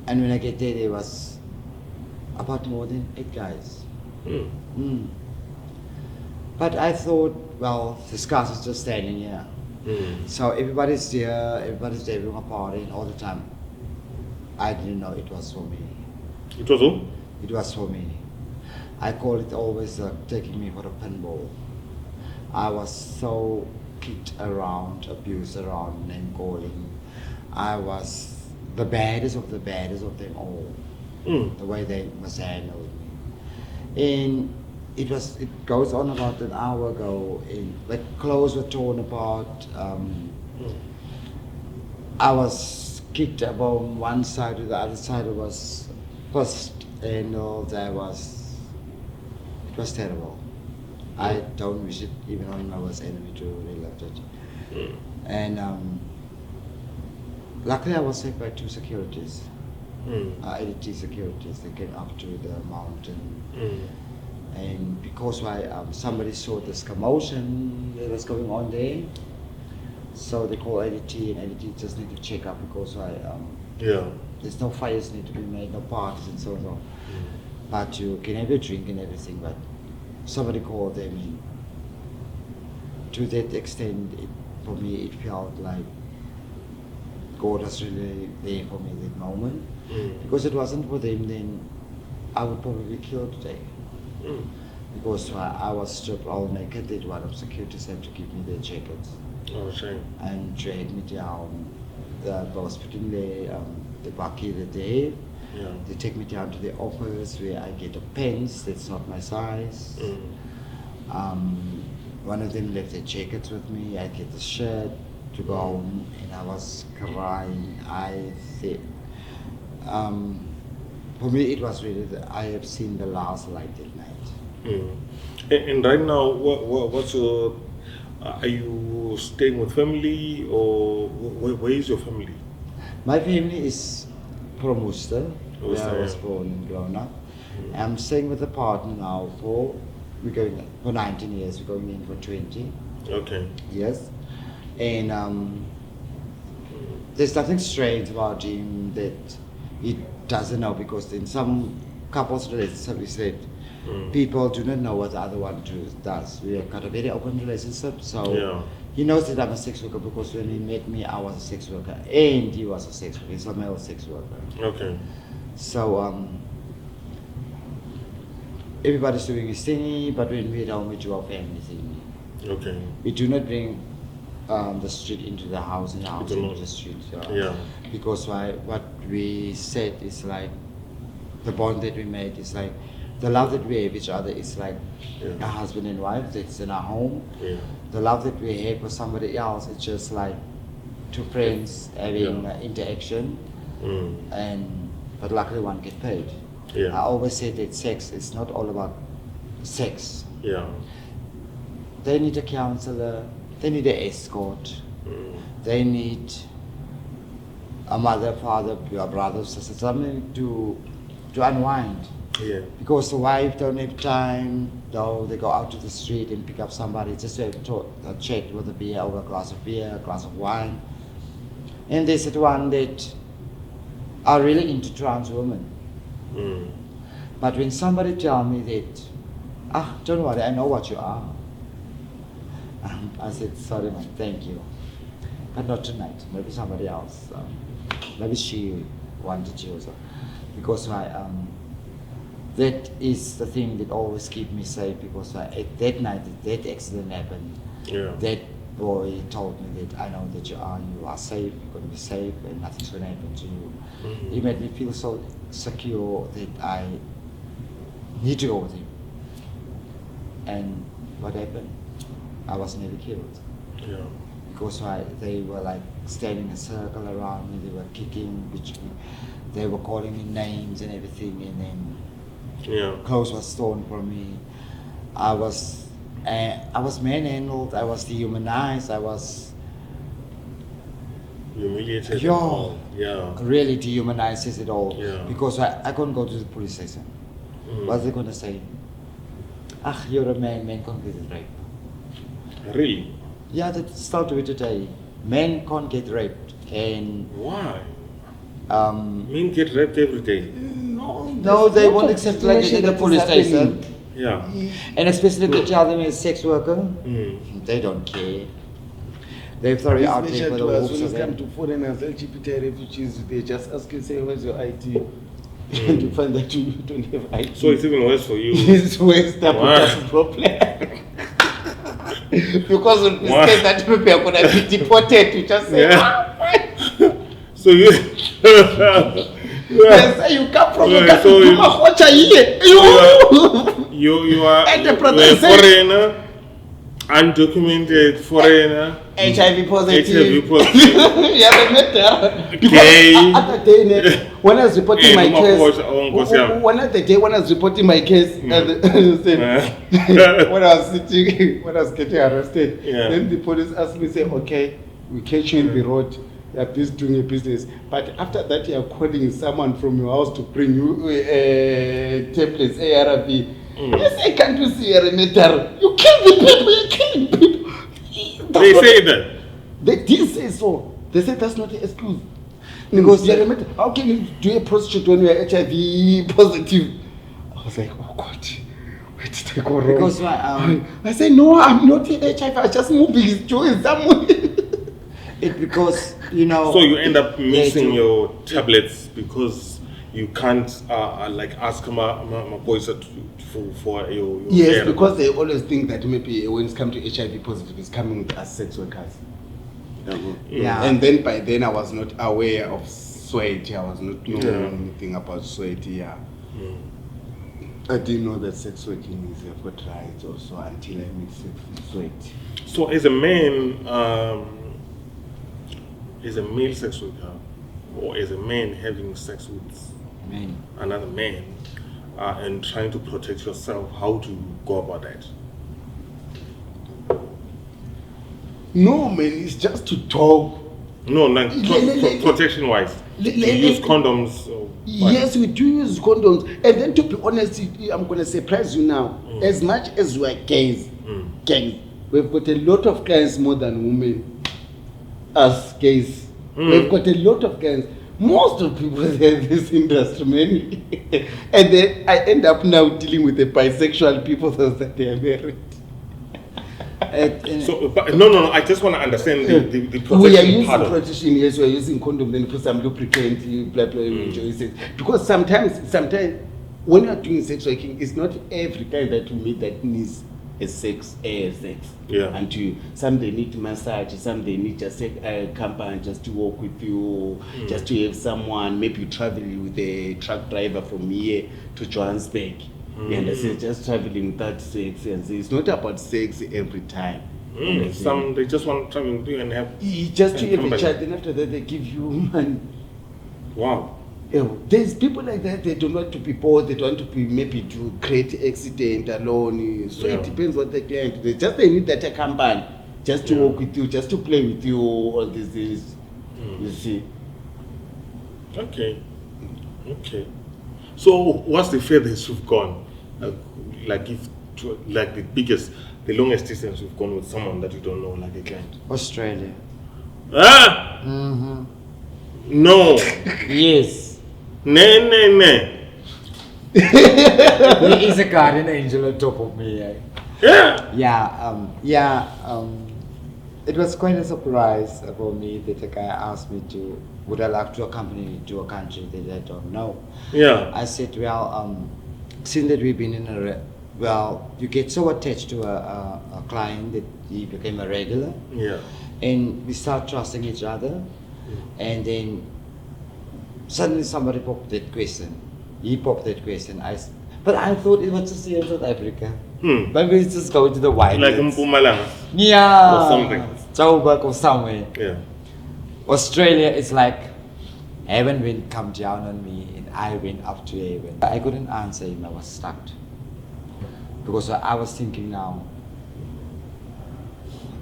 And when I get there was about more than 8 guys. But I thought, well, this guys is just standing here. So everybody's there having a party and all the time. I didn't know it was for me. It was who? It was for me. I call it always taking me for a pinball. I was so kicked around, abused around, name calling. I was the baddest of them all. The way they mishandled me. And it goes on about an hour ago, and the clothes were torn apart. I was kicked from one side to the other side. It was pushed, and it was terrible. I don't wish it even on my worst enemy to relive it. And luckily I was saved by 2 securities, ADT securities. They came up to the mountain. And because somebody saw this commotion that was going on there, so they call ADT, and ADT just need to check up because there's no fires need to be made, no parties and so on. But you can have a drink and everything, but somebody called them in. To that extent, for me, it felt like God was really there for me that moment. Because it wasn't for them, then I would probably be killed today. Because I was stripped all naked, that one of securities had to give me their jackets. Oh, shame. And dragged me down. I was putting the bucket there. They take me down to the office where I get a pants that's not my size. One of them left their jackets with me. I get the shirt to go home, and I was crying. I said, for me, it was really I have seen the last light at night. And right now, what's your? Are you staying with family, or where is your family? My family is from Worcester, where I was yeah. born and grown up. I'm staying with a partner now for 19 years. We're going in for 20 Okay. years. And there's nothing strange about him that he doesn't know, because in some couples relationships we said people do not know what the other one does. We have got a very open relationship, so he knows that I'm a sex worker because when he met me, I was a sex worker and he was a sex worker. He's a male sex worker. Okay. So everybody's doing his thingy, but when we're at home, we do our family thingy. Okay. We do not bring the street into the house and the house do into not. the street. Yeah. Because what we said is like, the bond that we made is like, the love that we have each other is like a husband and wife that's in our home. Yeah. The love that we have for somebody else, it's just like two friends having interaction, but luckily one get paid. Yeah. I always say that sex is not all about sex. Yeah. They need a counselor, they need an escort, they need a mother, father, your brother, sister, something to unwind. Yeah. Because the wife don't have time, though they go out to the street and pick up somebody just to have a chat with a beer, over a glass of beer, a glass of wine. And there's that one that are really into trans women. But when somebody tell me that, don't worry, I know what you are. I said, sorry man, thank you. But not tonight, maybe somebody else. Maybe she wanted you also. Because that is the thing that always keeps me safe, because at that night that accident happened, that boy told me that I know that you are safe, you're going to be safe and nothing's going to happen to you. He made me feel so secure that I need to go with him. And what happened? I was nearly killed. Yeah. Because they were like standing in a circle around me, they were kicking, they were calling me names and everything, and then clothes were stolen from me. I was manhandled, I was dehumanized, I was humiliated. really dehumanized, says it all. Yeah. Because I couldn't go to the police station. What are they going to say? You're a man can't get raped. Really? Yeah, they still do it today. Men can't get raped. And why? Men get raped every day. No, they won't accept like in the police station. Yeah. And especially if you tell them as sex worker, they don't care. They throw you out there for the when hoops of it comes them. to foreigners, LGBT refugees, they just ask you, say, where's your ID? And you find that you don't have ID. So it's even worse for you. It's worse than the problem. Because when we say that people are going to be deported, you just say, So you... Yes, you come from you are And the a brother foreigner, undocumented foreigner, HIV positive. HIV positive, gay. Other day, when I was reporting my case, When when I was reporting my case, when I was getting arrested, then the police asked me, say, okay, we catch you in the road. You are busy doing a business, but after that you are calling someone from your house to bring you tablets, ARV. Yes, I can't do see a remitter. You kill the people, you're killing people. They say that. They did say so. They said that's not an excuse. Because how can you do a prostitute when you are HIV positive? I was like, oh God, where did I go wrong? Because I said, no, I'm not HIV, I just moving joy somewhere. Because, you know... So you end up missing your tablets because you can't like ask my boys for your yes, because they always think that maybe when it's come to HIV positive, it's coming as sex workers. Yeah. And then by then I was not aware of sweat. I was not knowing anything about sweat. I didn't know that sex working is a good right also until I mixed it with sweat. So as a man, as a male sex worker, or as a man having sex with another man, and trying to protect yourself, how do you go about that? No, man, it's just to talk. No, like protection-wise. You use condoms. Yes, we do use condoms. And then to be honest, I'm going to surprise you now. As much as we are gays, we've got a lot of clients more than women. As gays, we've got a lot of clients. Most of people in this industry, man. And then I end up now dealing with the bisexual people that they are married. So, but no. I just want to understand the protection we are using part of protection. Yes, we are using condom. Then put some lubricant, blah blah. Because sometimes when you are doing sex working, it's not every guy that you meet that needs sex. Yeah. And some they need massage, some they need just a company just to walk with you, just to have someone. Maybe you travel with a truck driver from here to Johannesburg. You understand? Just traveling without sex, and it's not about sex every time. Some they just want to travel with you and have Just to have a company. child, then after that they give you money. Wow. There's people like that, they don't want to be bored, they don't want to be maybe to create accident alone. So it depends what the client, they need that company, just to walk with you, just to play with you, all these things. You see. Okay. So what's the furthest you've gone? Like the longest distance you've gone with someone that you don't know, like a client? Australia. Ah! No. Yes. Ne. There is a guardian angel on top of me. Yeah. It was quite a surprise for me that the guy asked me would I like to accompany me to a country that I don't know. Yeah. I said, since that we've been you get so attached to a client that he became a regular. Yeah. And we start trusting each other, and then suddenly somebody popped that question. He popped that question. But I thought it was just here in South Africa. Maybe it's just going to the wild. Like Mpumalanga. Yeah. Or something. Joburg or somewhere. Yeah. Australia is like heaven will come down on me and I went up to heaven. I couldn't answer him. I was stuck. Because I was thinking now,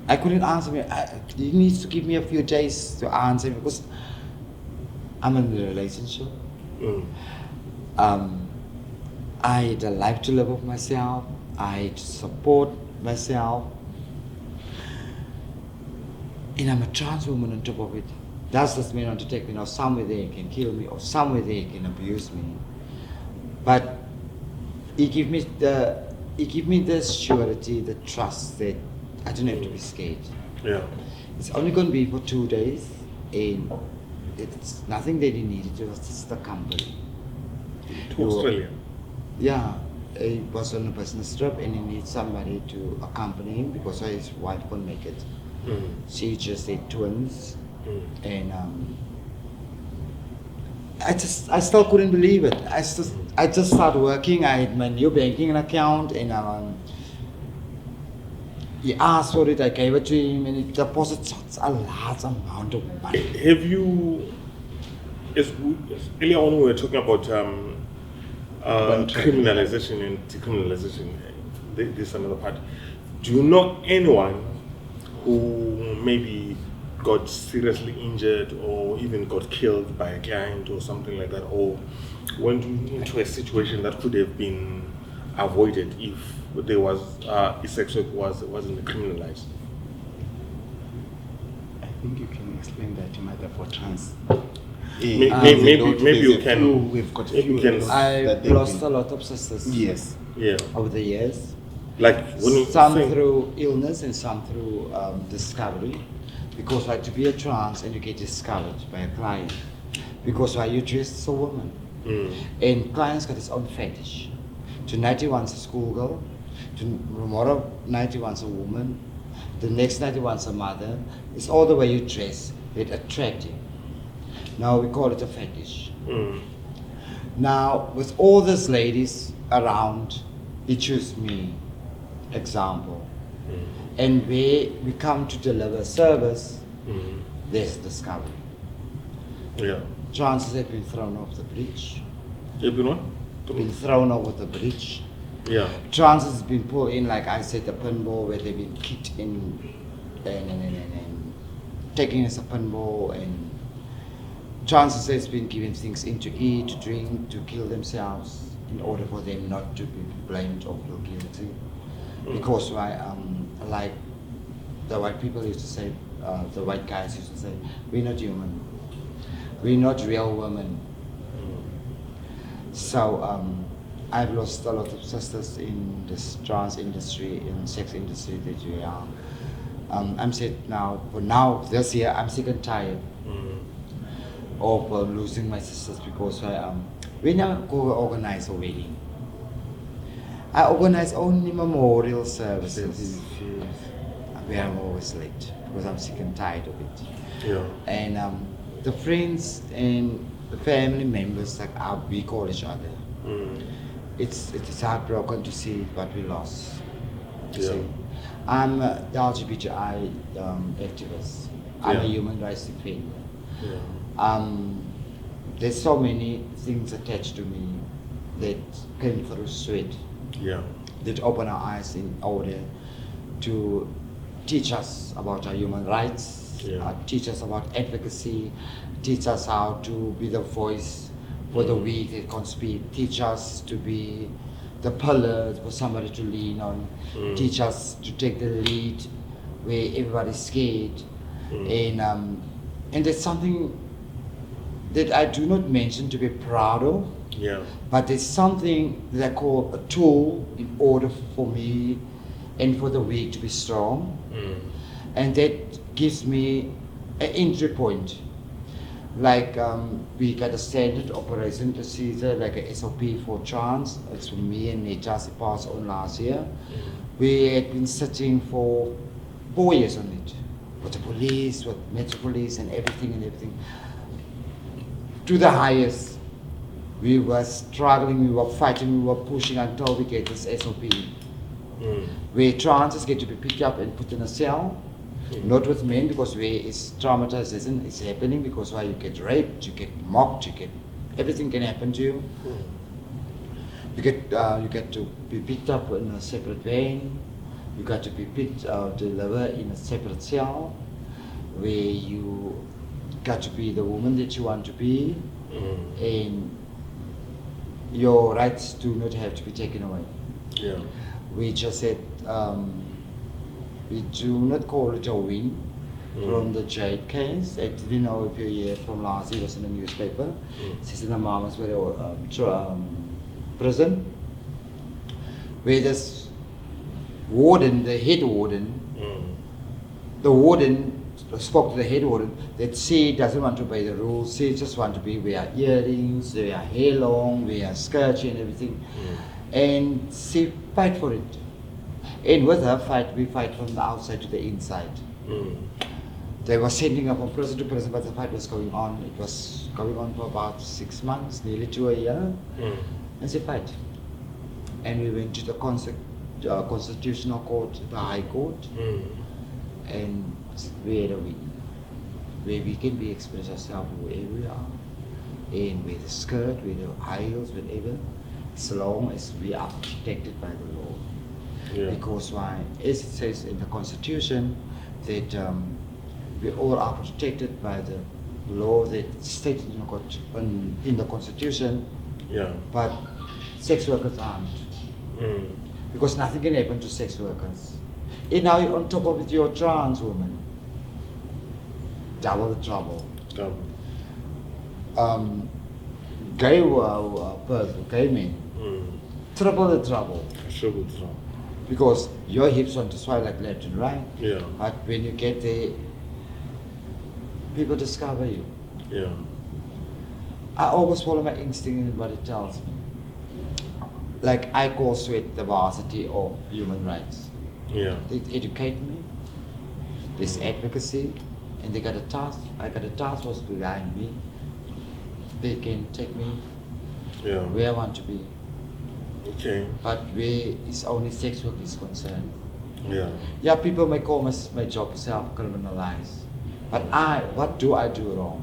I couldn't answer him. He needs to give me a few days to answer him because I'm in a relationship. I had a life to live with myself. I had to support myself. And I'm a trans woman on top of it. That doesn't mean want to take me now somewhere they can kill me or somewhere they can abuse me. But he give me the surety, the trust that I don't have to be scared. Yeah. It's only going to be for 2 days, and it's nothing that he needed. It was just the company. To Australia. Yeah, he was on a business trip and he needs somebody to accompany him because his wife couldn't make it. She just had twins, and I still couldn't believe it. I just started working. I had my new banking account, and he asked for it. I gave it to him, and he deposited such a large amount of money. Have you? Earlier on, we were talking about criminalization and decriminalization. This is another part. Do you know anyone who maybe got seriously injured or even got killed by a client or something like that, or went into a situation that could have been avoided if there was sex work wasn't criminalized? I think you can explain that matter for trans. Maybe you can. We've got a you few. can. I've lost a lot of sisters. Yes. Yeah. Over the years. Like when you Some think- through illness and some through discovery. Because to be a trans and you get discovered by a client. Because you dress as a woman. And clients got his own fetish. Tonight he wants a schoolgirl. Tomorrow night he wants a woman. The next night he wants a mother. It's all the way you dress that attract him. Now we call it a fetish. Now with all these ladies around, he chose me. Example. And where we come to deliver service, there's discovery. Yeah. Chances have been thrown off the bridge. Everyone? Been thrown over the bridge. Yeah. Chances has been pulled in, like I said, the pinball where they've been kicked in and taken as a pinball, and chances has been given things in to eat, to drink, to kill themselves in order for them not to be blamed or feel guilty. Because like the white people used to say, the white guys used to say, we're not human. We're not real women. So I've lost a lot of sisters in this trans industry, in sex industry that we are. I'm said now, for now, this year, I'm sick and tired of losing my sisters because when I go organize a wedding, I organize only memorial services. Where I'm always late because I'm sick and tired of it. Yeah. And the friends and the family members, like we call each other. It's heartbroken to see what we lost. Yeah. See, I'm the LGBTI activist. I'm a human rights defender. Yeah. There's so many things attached to me that came through sweat, Yeah. that open our eyes in order to teach us about our human rights, teach us about advocacy, teach us how to be the voice for the weak that can't speak, teach us to be the pillar for somebody to lean on, teach us to take the lead where everybody's scared. And that's something that I do not mention to be proud of, but it's something that I call a tool in order for me and for the weak to be strong. And that gives me an entry point. Like we got a standard operation procedure, like a SOP for trans. It's for me and Netas passed on last year. We had been searching for 4 years on it, with the police, with Metro Police and everything. To the highest. We were struggling, we were fighting, we were pushing until we get this SOP. Where trans get to be picked up and put in a cell, not with men, because where is traumatization is happening, because why you get raped, you get mocked, everything can happen to you. You get to be picked up in a separate van, you got to be delivered in a separate cell, where you got to be the woman that you want to be, and your rights do not have to be taken away. Yeah. We just said we do not call it a win from the Jade case. I didn't know if you heard from last year, it was in the newspaper. Sister and Mamas were prison, where this warden, the head warden, the warden spoke to the head warden that she doesn't want to obey the rules, she just wants to be wear earrings, wear hair long, wear skirts and everything. And she fight for it. And with her fight, we fight from the outside to the inside. They were sending her from prison to prison, but the fight was going on. It was going on for about 6 months, nearly to a year. And she fight. And we went to the Constitutional Court, the High Court, and we had a win, where we can be express ourselves wherever we are, and with the skirt, with the high heels, whatever, as long as we are protected by the law. Because why? As it says in the Constitution, that we all are protected by the law that stated in the Constitution, but sex workers aren't. Because nothing can happen to sex workers. And now you're on top of it, you're a trans woman. Double the trouble. Gay men, triple the trouble. Because your hips want to sway like left and right. But when you get there, people discover you. I always follow my instinct in what it tells me. Like I call sweat the varsity of human rights. They educate me, there's advocacy, and they got a task. I got a task force behind me. They can take me where I want to be. But where is only sex work is concerned. People may call my job self-criminalized. But what do I do wrong?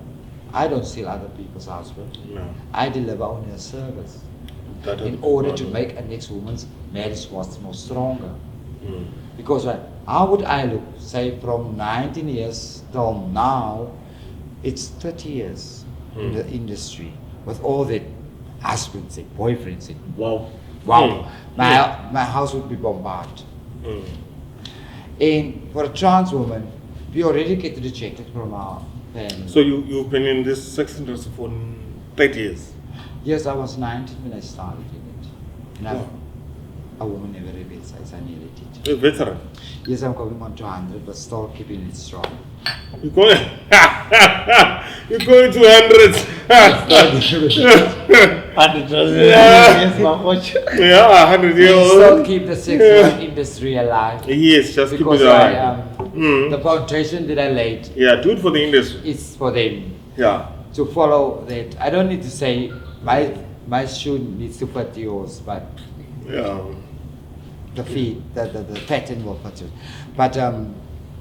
I don't steal other people's husbands. I deliver only a service. In order to make a next woman's marriage was more stronger. Because how would I look, say from 19 years till now, it's 30 years in the industry, with all the husbands and boyfriends and wow. My house would be bombarded. And for a trans woman, we already get rejected from our family. So you've been in this sex industry for 30 years? Yes, I was 19 when I started in it. And a woman never reveals as I nearly did. A veteran? Yes, I'm going on to 100, but still keeping it strong. You're going to hundreds. Yes, my watch. Yeah, 100 years We still old. keep the sex work industry alive. Yes, just keep Because it alive. the foundation that I laid Yeah, do it for the industry. is for them Yeah. to follow that. I don't need to say my shoe needs to fit yours, but Yeah. the feet, the pattern will fit it. But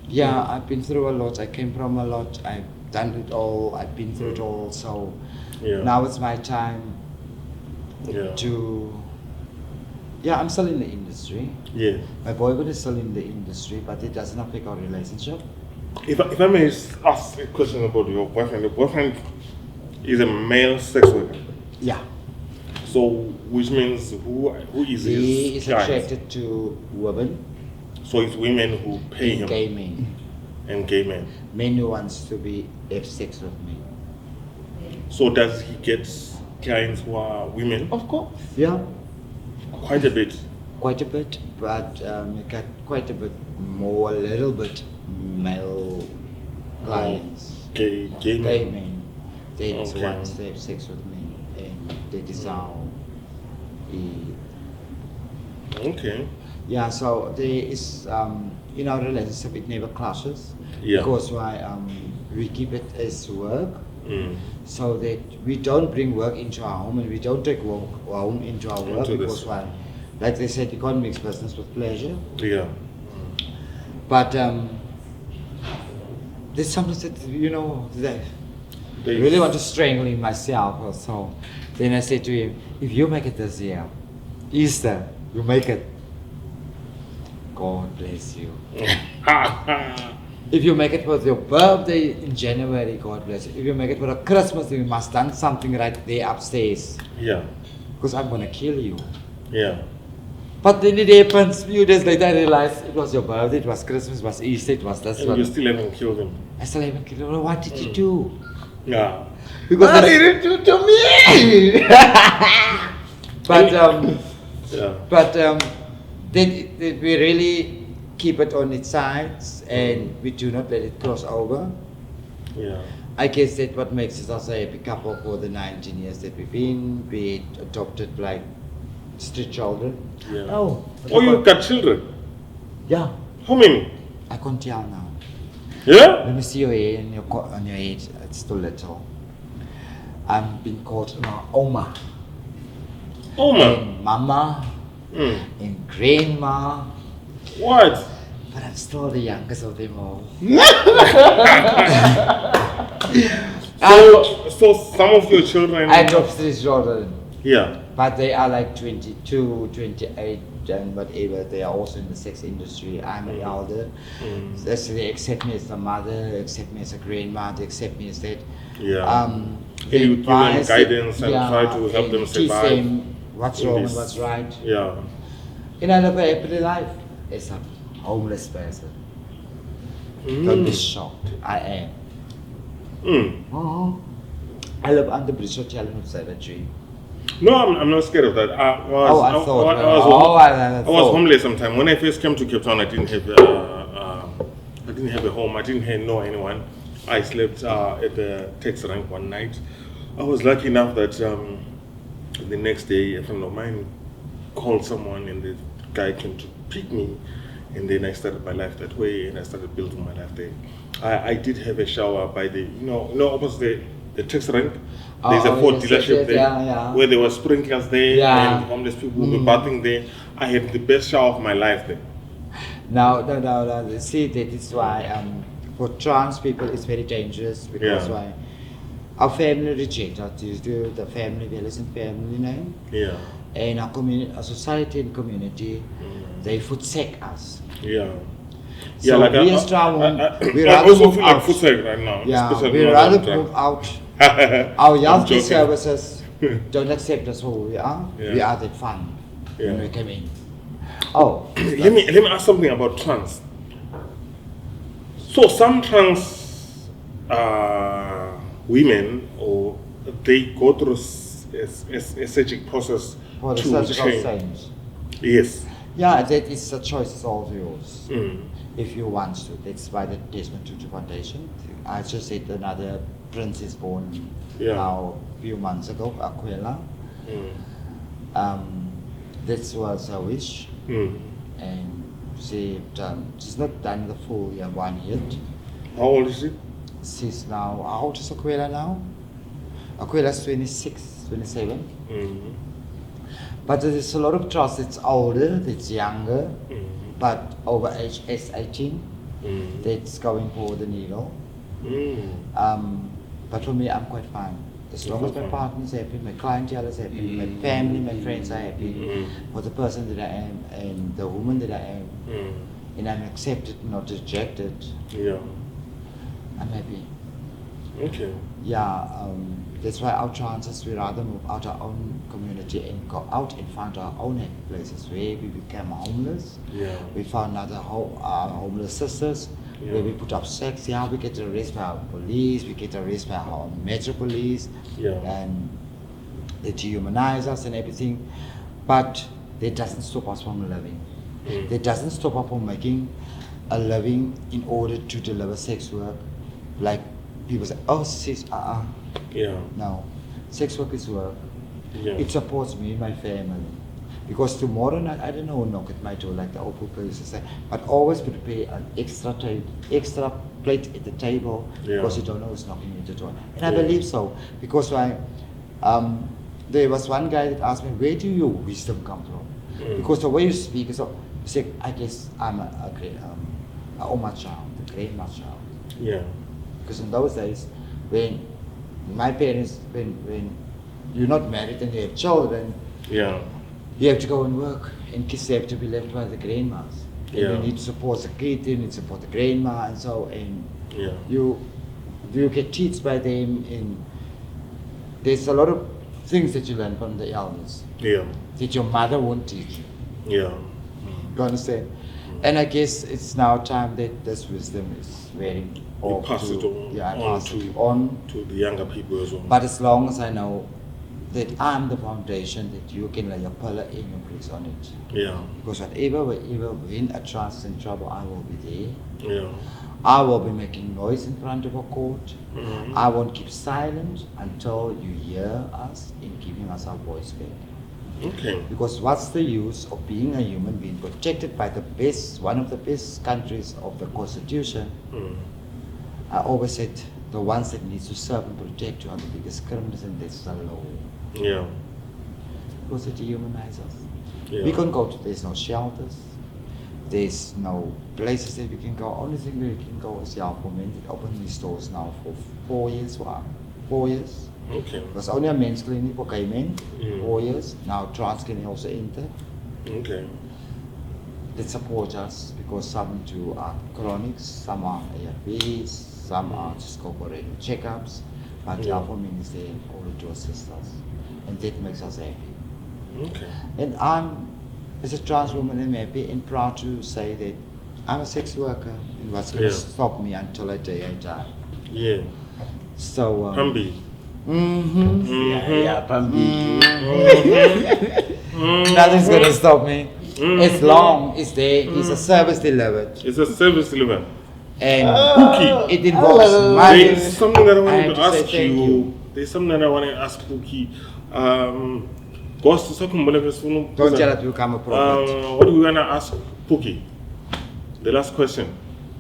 yeah, I've been through a lot. I came from a lot. I've done it all. I've been through it all. So Yeah. now it's my time Yeah. to. Yeah, I'm still in the industry. Yeah. My boyfriend is still in the industry, but it doesn't affect our relationship. If I may ask a question about your boyfriend. Your boyfriend is a male sex worker. Yeah. So, which means who is He his is client? attracted to women So it's women who pay and him gay men. and gay men. Men who wants to have sex with me. So does he get clients who are women? Of course. Yeah, Quite a bit. quite a bit, but you got quite a bit more, a little bit male clients. Gay Gay men. men. They just Okay. want to have sex with me, and that is how he. Okay. Yeah, so there is, in our relationship, it never clashes. Yeah. Because why we keep it as work, Mm. so that we don't bring work into our home and we don't take work home into our work. Into this. Because why, like they said, you can't mix business with pleasure. Yeah. But there's something that, you know, that I They- really want to strangle him myself or so. Then I said to him, if you make it this year, Easter, you make it. God bless you. If you make it for your birthday in January, God bless you. If you make it for a Christmas, you must done something right there upstairs. Yeah. Because I'm gonna kill you. Yeah. But then it happens, few days later I realized it was your birthday, it was Christmas, it was Easter, it was this And you one. still haven't killed him. I still haven't killed him. What did you do? Yeah. Because What this- did you do to me? but Yeah. that we really keep it on its sides and we do not let it cross over. Yeah. I guess that what makes us also a happy couple for the 19 years that we've been, we adopted like street children. Yeah. Oh, Oh, you got children? yeah, How many? I can't tell now. Yeah? Let me see your hair and on your head, it's too little. I've been called Oma, Oh man. and Mama, Mm. and Grandma, What? but I'm still the youngest of them all. So some of your children. I adopted three children, Yeah. but they are like 22, 28, and whatever. They are also in the sex industry. I'm an elder. Mm. So they accept me as a mother, accept me as a grandma, they accept me as that. Yeah. They you give them advise guidance and yeah, try to help and them teach survive them what's in wrong this- and what's right. Yeah. And I live a happy life as a homeless person. Don't be shocked. I am. Mm. I live under British Hotel in Observatory. No, I'm not scared of that. I was, Oh, I thought. I was thought. homeless sometime. When I first came to Cape Town, I didn't have a home. I didn't know anyone. I slept at the taxi rank one night. I was lucky enough that the next day a friend of mine called someone and the guy came to pick me, and then I started my life that way and I started building my life there. I did have a shower by the opposite the taxi rank. There's a Ford yes, dealership yes, there yeah. where there were sprinklers there Yeah. and homeless people were bathing there. I had the best shower of my life there. No. See, that is why for trans people it's very dangerous because Yeah. why our family reject us due to the family values and family name, Yeah. and our community, our society and community, they forsake us. Yeah. So like we as trans we I rather also move feel like out. food sec right now. Yeah, especially we now rather that I'm move out. drunk. Our I'm health joking. services don't accept us who we are. Yeah. We are that fun when Yeah. we come in. Oh, let me ask something about trans. So some trans women, or they go through a surgical process for the to surgical change. change. Yes. Yeah, that is a choice, it's all yours. Mm. If you want to. That's why the Desmond Tutu Foundation. I just said another princess born Yeah. now a few months ago, Aquila. This was her wish, and she's not done the full year one yet. How old is she? She's now, how old is Aquila now? Aquila's 26, 27. But there's a lot of trust that's older, that's younger, but over age 18, that's going for the needle. But for me, I'm quite fine. As long as my partner's happy, my clientele is happy, my family, my friends are happy for the person that I am and the woman that I am, and I'm accepted, not rejected, Yeah. I'm happy. Okay. Yeah, that's why our chances, we rather move out our own community and go out and find our own happy places where we became homeless. Yeah. We found other homeless sisters where we put up sex. Yeah, we get arrested by our police, we get arrested by our metro police, and they dehumanize us and everything. But that doesn't stop us from living. That doesn't stop us from making a living in order to deliver sex work. Like people say, oh, sis, Yeah. no, sex work is work. Yeah. It supports me and my family. Because tomorrow night, I don't know, knock at my door like the old people used to say, but always prepare an extra plate at the table because you don't know who's knocking at the door. And I believe so, because there was one guy that asked me, where do your wisdom come from? Because the way you speak is, so, I guess I'm a Oma child, a grandma child. Yeah. Because in those days, when my parents, when you're not married and you have children, you have to go and work, and kids have to be left by the grandmas. And you need to support the kid, you need to support the grandma, and so, and you get taught by them, and there's a lot of things that you learn from the elders that your mother won't teach you. Yeah. You understand? And I guess it's now time that this wisdom is wearing off. Pass it on, I pass it on to the younger people as well. But as long as I know that I'm the foundation, that you can lay a pillar and your bricks on it. Yeah. Because wherever when a trust in trouble, I will be there. Yeah. I will be making noise in front of a court. I won't keep silent until you hear us in giving us our voice back. Okay. Because what's the use of being a human being protected by the best, one of the best countries of the Constitution? I always said the ones that need to serve and protect you are the biggest criminals, and that's the law. Yeah. Because it dehumanizes us. Yeah. We can go to, there's no shelters, there's no places that we can go. Only thing we can go is for men. They open these stores now for 4 years. 4 years. Okay. There's only a men's clinic for gay men, 4 years. Now trans can also enter. Okay. That support us because some do chronics, some are ARVs, some are just go for regular checkups. But for men is there only to assist us. And that makes us happy. Okay. And I'm, as a trans woman, I'm happy and proud to say that I'm a sex worker, and what's going to stop me until the day I die. Yeah. So, Pambi. Pambi. Nothing's going to stop me. As long as there is a service delivered. It's a service delivered. And Pookie. it involves money. There's something that I wanted to have to ask say thank you. There's something that I want to ask Pookie. Ghost, Don't tell it to become a problem. what do we want to ask Pookie? The last question.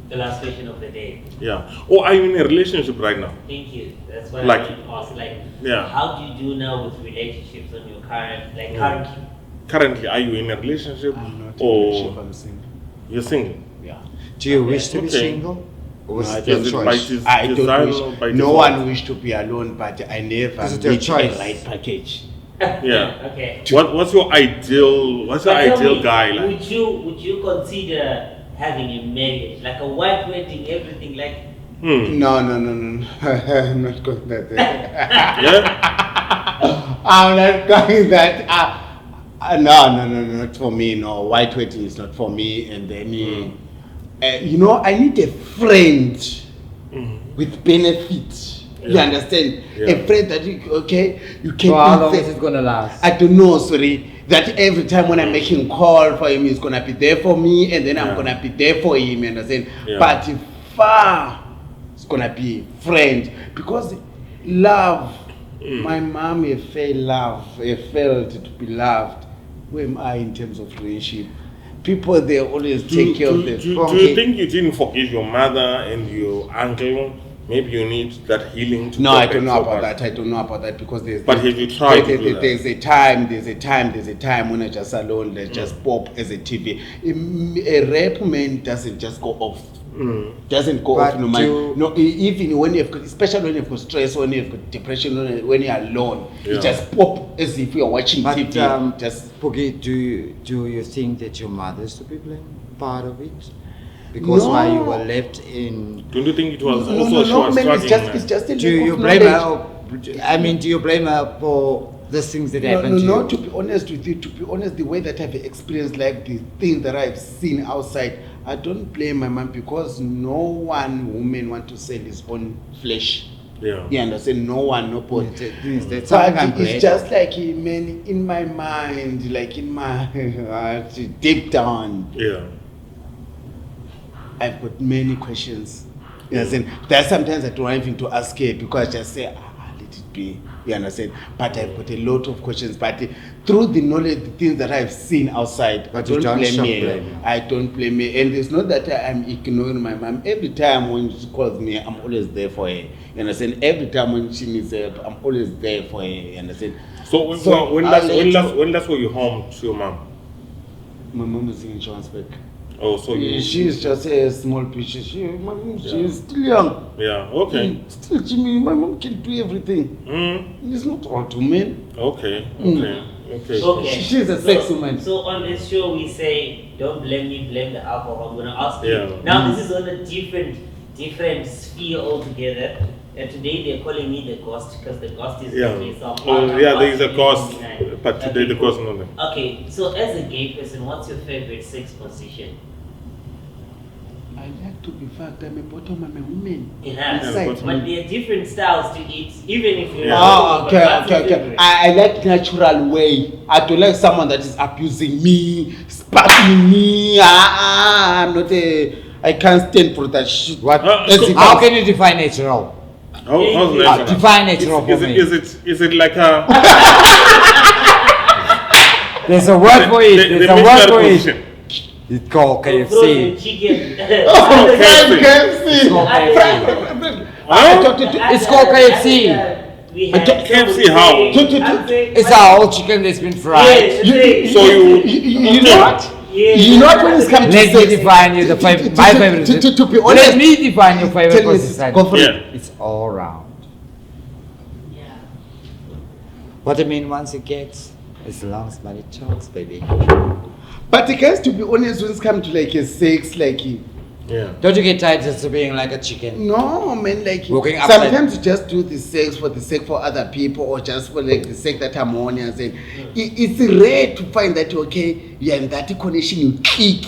The last question of the day. Yeah. Oh, are you in a relationship right now? Thank you. That's what Like- I wanted to ask. Like, Yeah. how do you do now with relationships on your current, currently? Currently, are you in a relationship? I'm not in a or relationship, I'm single. You're single? Yeah. Do you wish to be Okay. single? Or was No, it I your Is it by choice? I design don't or by wish, no default? one wish to be alone, but I never Is it your reach choice? a right package. Yeah. Okay. What's your ideal? What's your But tell ideal me, guy like? Would you consider having a marriage, like a white wedding, everything like? No, I'm not going that way. Yeah. I'm not going that. No, not for me. No, white wedding is not for me. And then, I need a friend with benefits. You Yeah. understand? Yeah. A friend that you can. So how long invest- is it going to last? I don't know, sorry. That every time when I'm making call for him, he's gonna be there for me, and then I'm Yeah. gonna be there for him. You understand? Yeah. But far, it's gonna be friend, because love. My mom felt to be loved. Where am I in terms of relationship? People, they always take care of their do you think you didn't forgive your mother and your uncle? Maybe you need that healing to No, go I back don't know so about much. that. I don't know about that because there's. But have you tried to do that? There's a time when I just alone, let's just pop as a TV. A rape man doesn't just go off. Doesn't go But off no matter. No, even when you've got, especially when you've got stress, when you've got depression, when you're alone, Yeah. it just pop as if you're watching But TV. Just Pookie, do you think that your mother is to be blamed part of it? Because while you were left in, Don't you think it was no, also she was man, struggling? it's just a do lack you of blame knowledge. her? I mean, do you blame her for the things that happened to No, you? to be honest with you, the way that I've experienced life, the things that I've seen outside, I don't blame my mom because no one woman want to sell his own flesh. Yeah. You understand? No one, no point. That's something I'm But glad it's just like, man, in my mind, like in my heart, deep down, Yeah. I've got many questions. You understand? There's sometimes I don't even to ask her because I just say, let it be. You understand? But I've got a lot of questions. But through the knowledge, the things that I've seen outside, But I you don't don't blame blame her. her. I don't blame her. And it's not that I'm ignoring my mom. Every time when she calls me, I'm always there for her. You understand? Every time when she needs help, I'm always there for her. You understand? So when last were you home to your mom? My mom is in Johannesburg. Oh, so you. She's just a small bitch. She's still young. Yeah. Okay. Still, Jimmy, my mom can do everything. It's not all to men. Okay. Okay. Okay. She's a sex woman. So on this show we say, don't blame me, blame the alcohol. I'm gonna ask you. Yeah. Now this is on a different sphere altogether. And today they're calling me the ghost because the ghost is Yeah. with me. So There is a ghost, but today the cool. ghost no. Okay, so as a gay person, what's your favorite sex position? I like to be fucked. I'm a bottom, I'm a woman. Yeah, Inside. but there are different styles to it, even if you're Yeah. Ah, but what's your okay. favorite? I like natural way. I don't like someone that is abusing me, sparking me. I'm not a. I can't stand for that shit. What? So How can you define natural? How's natural? Define natural for me. Is it like a There's a word for it. the There's a word for it. position? It's called Frozen KFC. chicken. Oh, KFC. KFC. called KFC. I talked to. It's called KFC. We had KFC how? It's a whole chicken that's been fried. So You know what? You know what? When it's come to Let me sex, define you the favorite. My favorite. to be honest, Let me define your favorite tell me, position. go for Yeah. it. It's all round. Yeah. What I mean, once it gets, as long as money talks, baby. But guys, to be honest, when it's come to like a sex, like Yeah. Don't you get tired just of being like a chicken? no man, like Walking upside- sometimes you just do the sex for the sake for other people or just for like the sake that harmonious and it's rare to find that okay, you're in that connection, you click.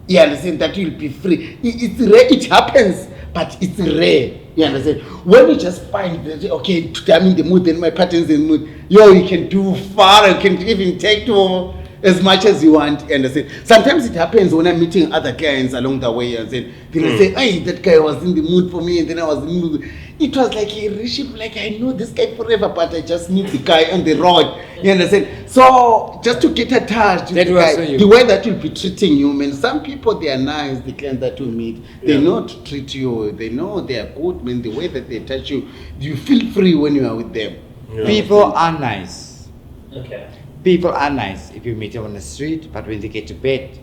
You understand that you'll be free. It's rare, it happens, but it's rare. You understand? When you just find that okay, today I'm in the mood, then my partner's in the mood, you can do far, you can even take to as much as you want, you understand? Sometimes it happens when I'm meeting other clients along the way, you understand? Then I say, hey, that guy was in the mood for me, and then I was in the mood. It was like a relationship, like I know this guy forever, but I just meet the guy on the road, you understand? So, just to get attached to That the was guy, for you. the way that you'll be treating you, man. Some people, they are nice, the clients that you meet, they Yeah. know to treat you, they know they are good, man. The way that they touch you, you feel free when you are with them. Yeah. People are nice. Okay. People are nice if you meet them on the street, but when they get to bed,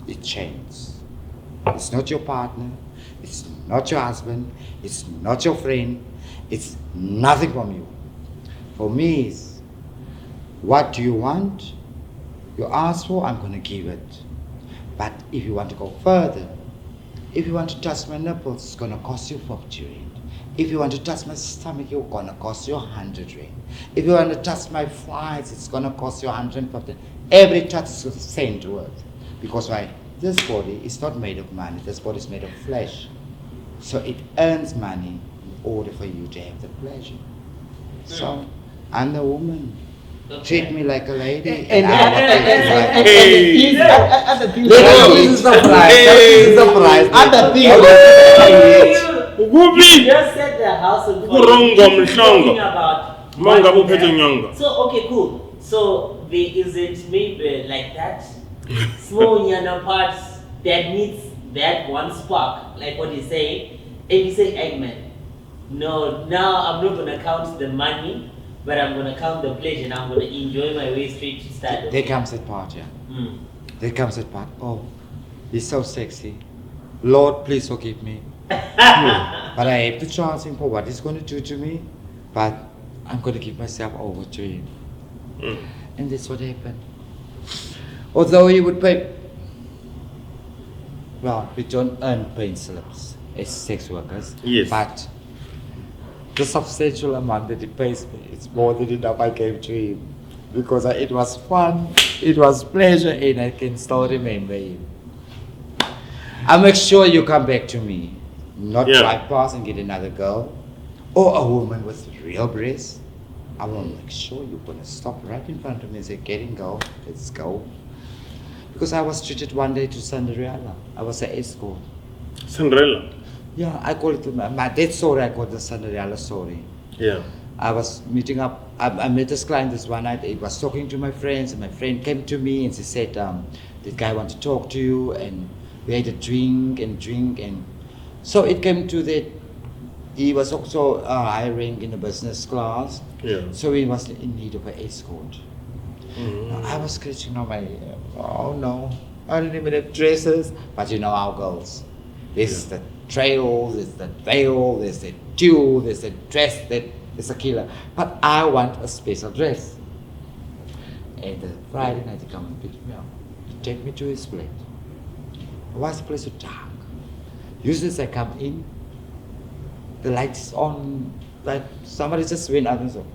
it changes. It's not your partner, it's not your husband, it's not your friend, it's nothing from you. For me, it's what do you want? You ask for, I'm going to give it. But if you want to go further, if you want to touch my nipples, it's going to cost you 50 rand. If you want to touch my stomach, it's going to cost you 100 rand. If you want to touch my thighs, it's going to cost you 150. Every touch is the same worth. Because why? This body is not made of money. This body is made of flesh. So it earns money in order for you to have the pleasure. So I'm the woman. Treat me like a lady. And Hey. other things. This is the price. This is the price. Other things. Ukuphi? just said the house of Urongo talking mhlongo. about Manga what uphethe the- nyonga. So okay, cool. So there isn't maybe like that small nyana parts that needs that one spark, like what you say, and you say, Eggman, no, now I'm not gonna count the money, but I'm gonna count the pleasure and I'm gonna enjoy my way straight to stardom. There comes that part, yeah. Mm. There comes that part. Oh, he's so sexy. Lord, please forgive me. But I have to charge him for what he's going to do to me. But I'm going to give myself over to him. And that's what happened. Although he would pay, well, we don't earn pay slips as sex workers. Yes. But the substantial amount that he pays me, it's more than enough I gave to him. Because it was fun, it was pleasure, and I can still remember him. I make sure you come back to me. Not Yeah. drive past and get another girl. Or a woman with real breasts. I will make sure you're gonna stop right in front of me and say, get in, go, let's go. Because I was treated one day to Cinderella. I was an escort. Cinderella. Yeah, I call it, my dead story, I call it the Cinderella story. Yeah. I was meeting up, I met this client this one night, he was talking to my friends, and my friend came to me and she said, this guy wants to talk to you, and we had a drink, and so it came to that he was also high rank in the business class, Yeah. so he was in need of an escort. I was scratching on my, oh no, I don't even have dresses, but you know our girls. There's the trail, there's the veil, there's the tulle, there's the dress that is a killer. But I want a special dress. And the Friday night he come and pick me up. He take me to his place. Why is the place so dark? Usually as I come in, the lights on, like somebody just went out and so.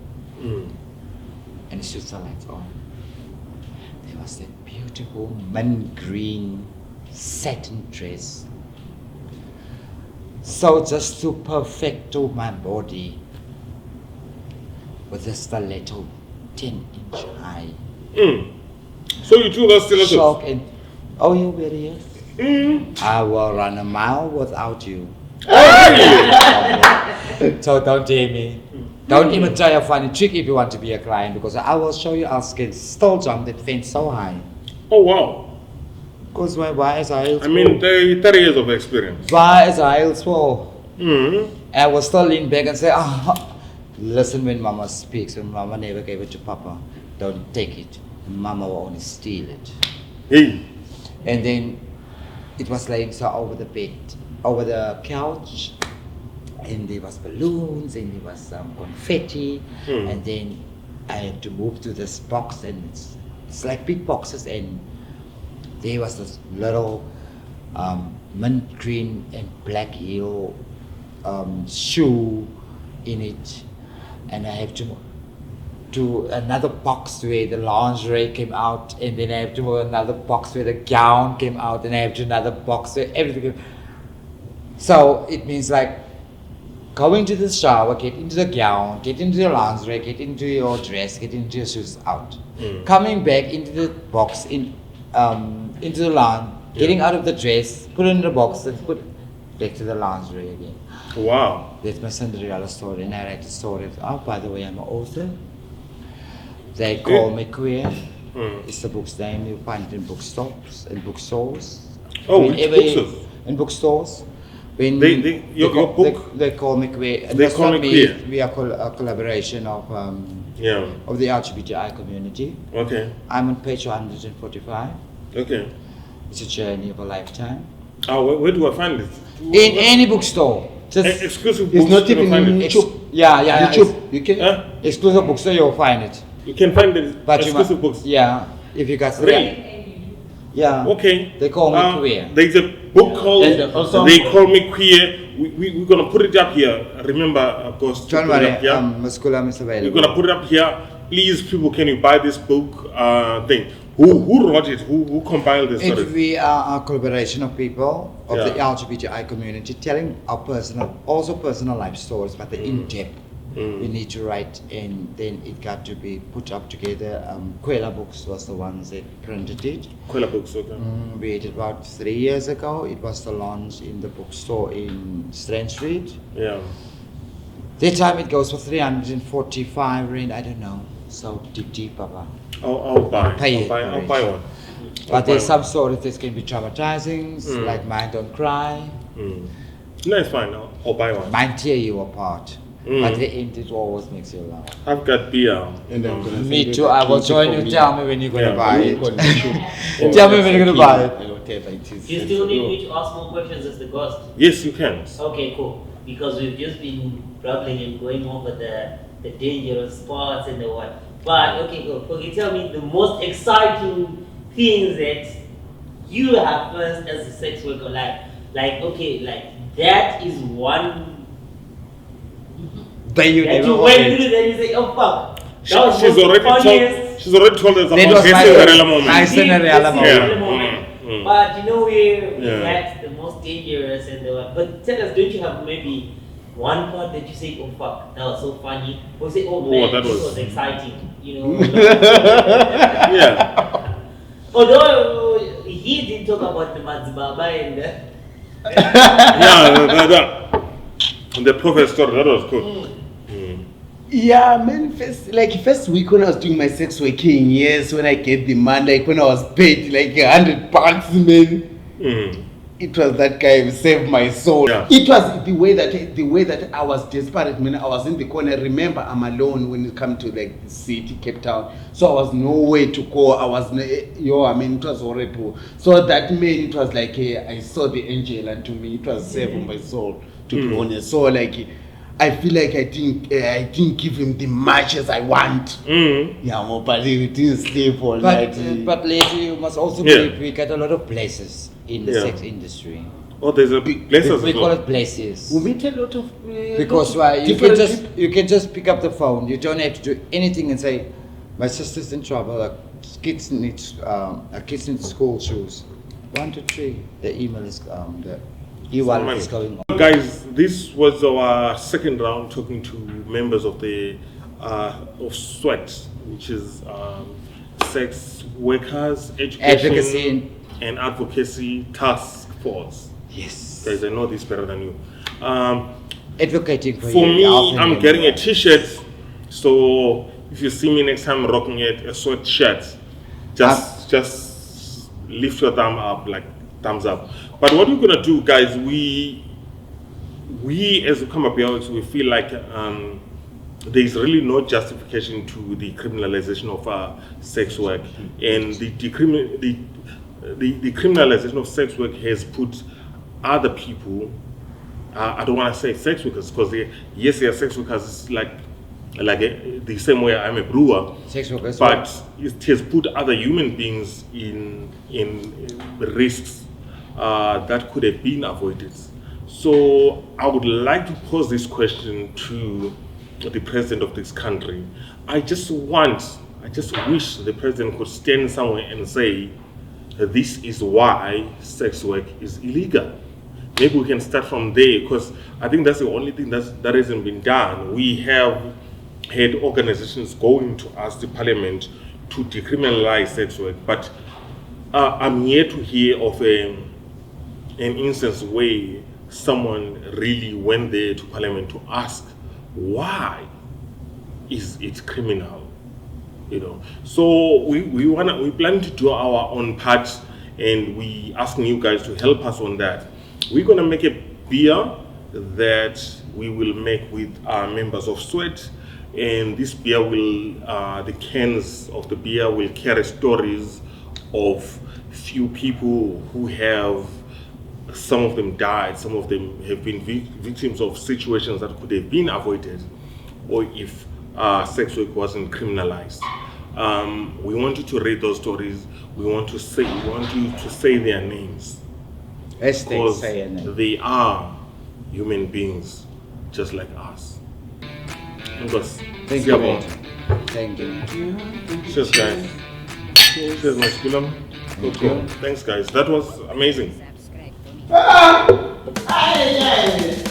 And he shoots the lights on. There was that beautiful mint green satin dress. So just to perfecto my body with a stiletto 10-inch high. So you took that stiletto? Shock and, oh, you very yes. I will run a mile without you. So don't dare me. Don't even try a funny trick if you want to be a client, because I will show you I can still jump that fence so high. Oh wow. Because why is I? I mean, 30 years of experience. Why is I for? Mm. I will still lean back and say, listen when Mama speaks, and Mama never gave it to Papa. Don't take it. Mama will only steal it. Hey. And then it was laying so over the bed, over the couch, and there was balloons, and there was some confetti, and then I had to move to this box, and it's like big boxes, and there was this little mint green and black heel shoe in it, and I have to another box where the lingerie came out, and then I have to move another box where the gown came out, and I have to another box where everything came. So it means like going to the shower, get into the gown, get into the lingerie, get into your dress, get into your shoes out. Coming back into the box, into the lawn, getting out of the dress, put it in the box, and put back to the lingerie again. Wow. That's my Cinderella story, and I write the story. Oh, by the way, I'm an author. They call me queer. It's the book's name. You find it in bookstores and bookstores. Oh, which Whenever bookstores? In bookstores. When your book? They call me queer. And They that's call not me queer. We are a collaboration of the LGBTI community. Okay. I'm on page 145. Okay. It's a journey of a lifetime. Where do I find it? In any bookstore. Just Exclusive It's books. not you can even find in it. YouTube. yeah. YouTube. You can. Huh? Exclusive bookstore, you'll find it. You can find the But exclusive books. Yeah, if you guys. Really? Yeah. Okay. They call me queer. There's a book called And also- They Call Me Queer. We're going to put it up here. Remember, of course. to Don't put it worry, up here. Muscular is We're available. going to put it up here. Please, people, can you buy this book thing? Who wrote it? Who compiled this? We are a collaboration of people of the Yeah. LGBTI community telling our personal life stories, but the in-depth We need to write, and then it got to be put up together. Quella Books was the ones that printed it. Quella Books, okay. We did about 3 years ago. It was the launch in the bookstore in Strand Street. Yeah. That time it goes for 345 rand, I don't know. So deep, Papa. I'll buy. Pay it, I'll buy one. But there's some stories that can be traumatizing, like Mine Don't Cry. No, it's fine. I'll buy one. Mine tear you apart. But the end, it always makes you laugh. I've got beer. And I'm gonna Me send too, you I the will key join for you. me. Tell me when you're going to Yeah. buy it. Condition. Tell me when you're going to buy it. Whatever it is. You still need me to ask more questions as the ghost. Yes, you can. Okay, cool. Because we've just been babbling and going over the dangerous parts and the what. But okay, cool. Okay, tell me the most exciting things that you have first as a sex worker. Like okay, like that is one But you that never you own went it. through. Then you say, oh fuck. That was She's the already funniest. She's already told us That about was her my Cinderella moment. my Cinderella This moment. Cinderella Yeah. moment. Mm. But you know where Yeah. that's the most dangerous and the one. But tell us, don't you have maybe one part that you say, oh fuck, that was so funny, or you say, oh man, that this was- was exciting, you know? Yeah. Although he did talk about the Mazibaba and Yeah, the prophet story, that was good. Yeah, man. First week when I was doing my sex working, yes, when I get the money, like when I was paid like $100, man. It was that guy who saved my soul. Yeah. It was the way that I was desperate, man. I was in the corner. Remember, I'm alone when it comes to like the city, Cape Town. So I was nowhere to go. I was it was horrible. So that man, it was like I saw the angel, and to me, it was saving my soul. To be honest, so like I feel like I didn't give him the much as I want. Yeah, but he didn't sleep all night. But lady, you must also Yeah. believe we get a lot of blessings in the Yeah. sex industry. Oh, there's a big places We as call well. it blessings. We meet a lot of Because lot of why different you can just pick up the phone. You don't have to do anything and say, my sister's in trouble. Her kids need school shoes. 1, 2, 3. The email is the e-wallet is going on. Guys, this was our second round talking to members of the of SWET, which is Sex Workers Education and Advocacy Task Force. Yes. Guys, I know this better than you. Advocating for For you. me, Often I'm you- getting a t-shirt, so if you see me next time rocking a sweatshirt, just lift your thumb up, like thumbs up. But what we're gonna do, guys, we as Ukhamba Beerworx, we feel like there is really no justification to the criminalization of sex work, and the criminalization of sex work has put other people. I don't want to say sex workers because yes, they are sex workers, like the same way I'm a brewer. Sex workers. But it has put other human beings in risks that could have been avoided. So I would like to pose this question to the president of this country. I just wish the president could stand somewhere and say, this is why sex work is illegal. Maybe we can start from there, because I think that's the only thing that hasn't been done. We have had organizations going to ask the parliament to decriminalize sex work, but I'm yet to hear of an instance where someone really went there to parliament to ask why is it criminal, you know. So we plan to do our own part, and we asking you guys to help us on that. We're gonna make a beer that we will make with our members of SWET, and this beer will the cans of the beer will carry stories of few people who have, some of them died, some of them have been victims of situations that could have been avoided, or if sex work wasn't criminalized. We want you to read those stories. We want you to say their names, because they are human beings just like us. Thank you. Mate. Thank you. Cheers, guys. Cheers, my schooler. Thanks, guys. That was amazing. Ay, ay.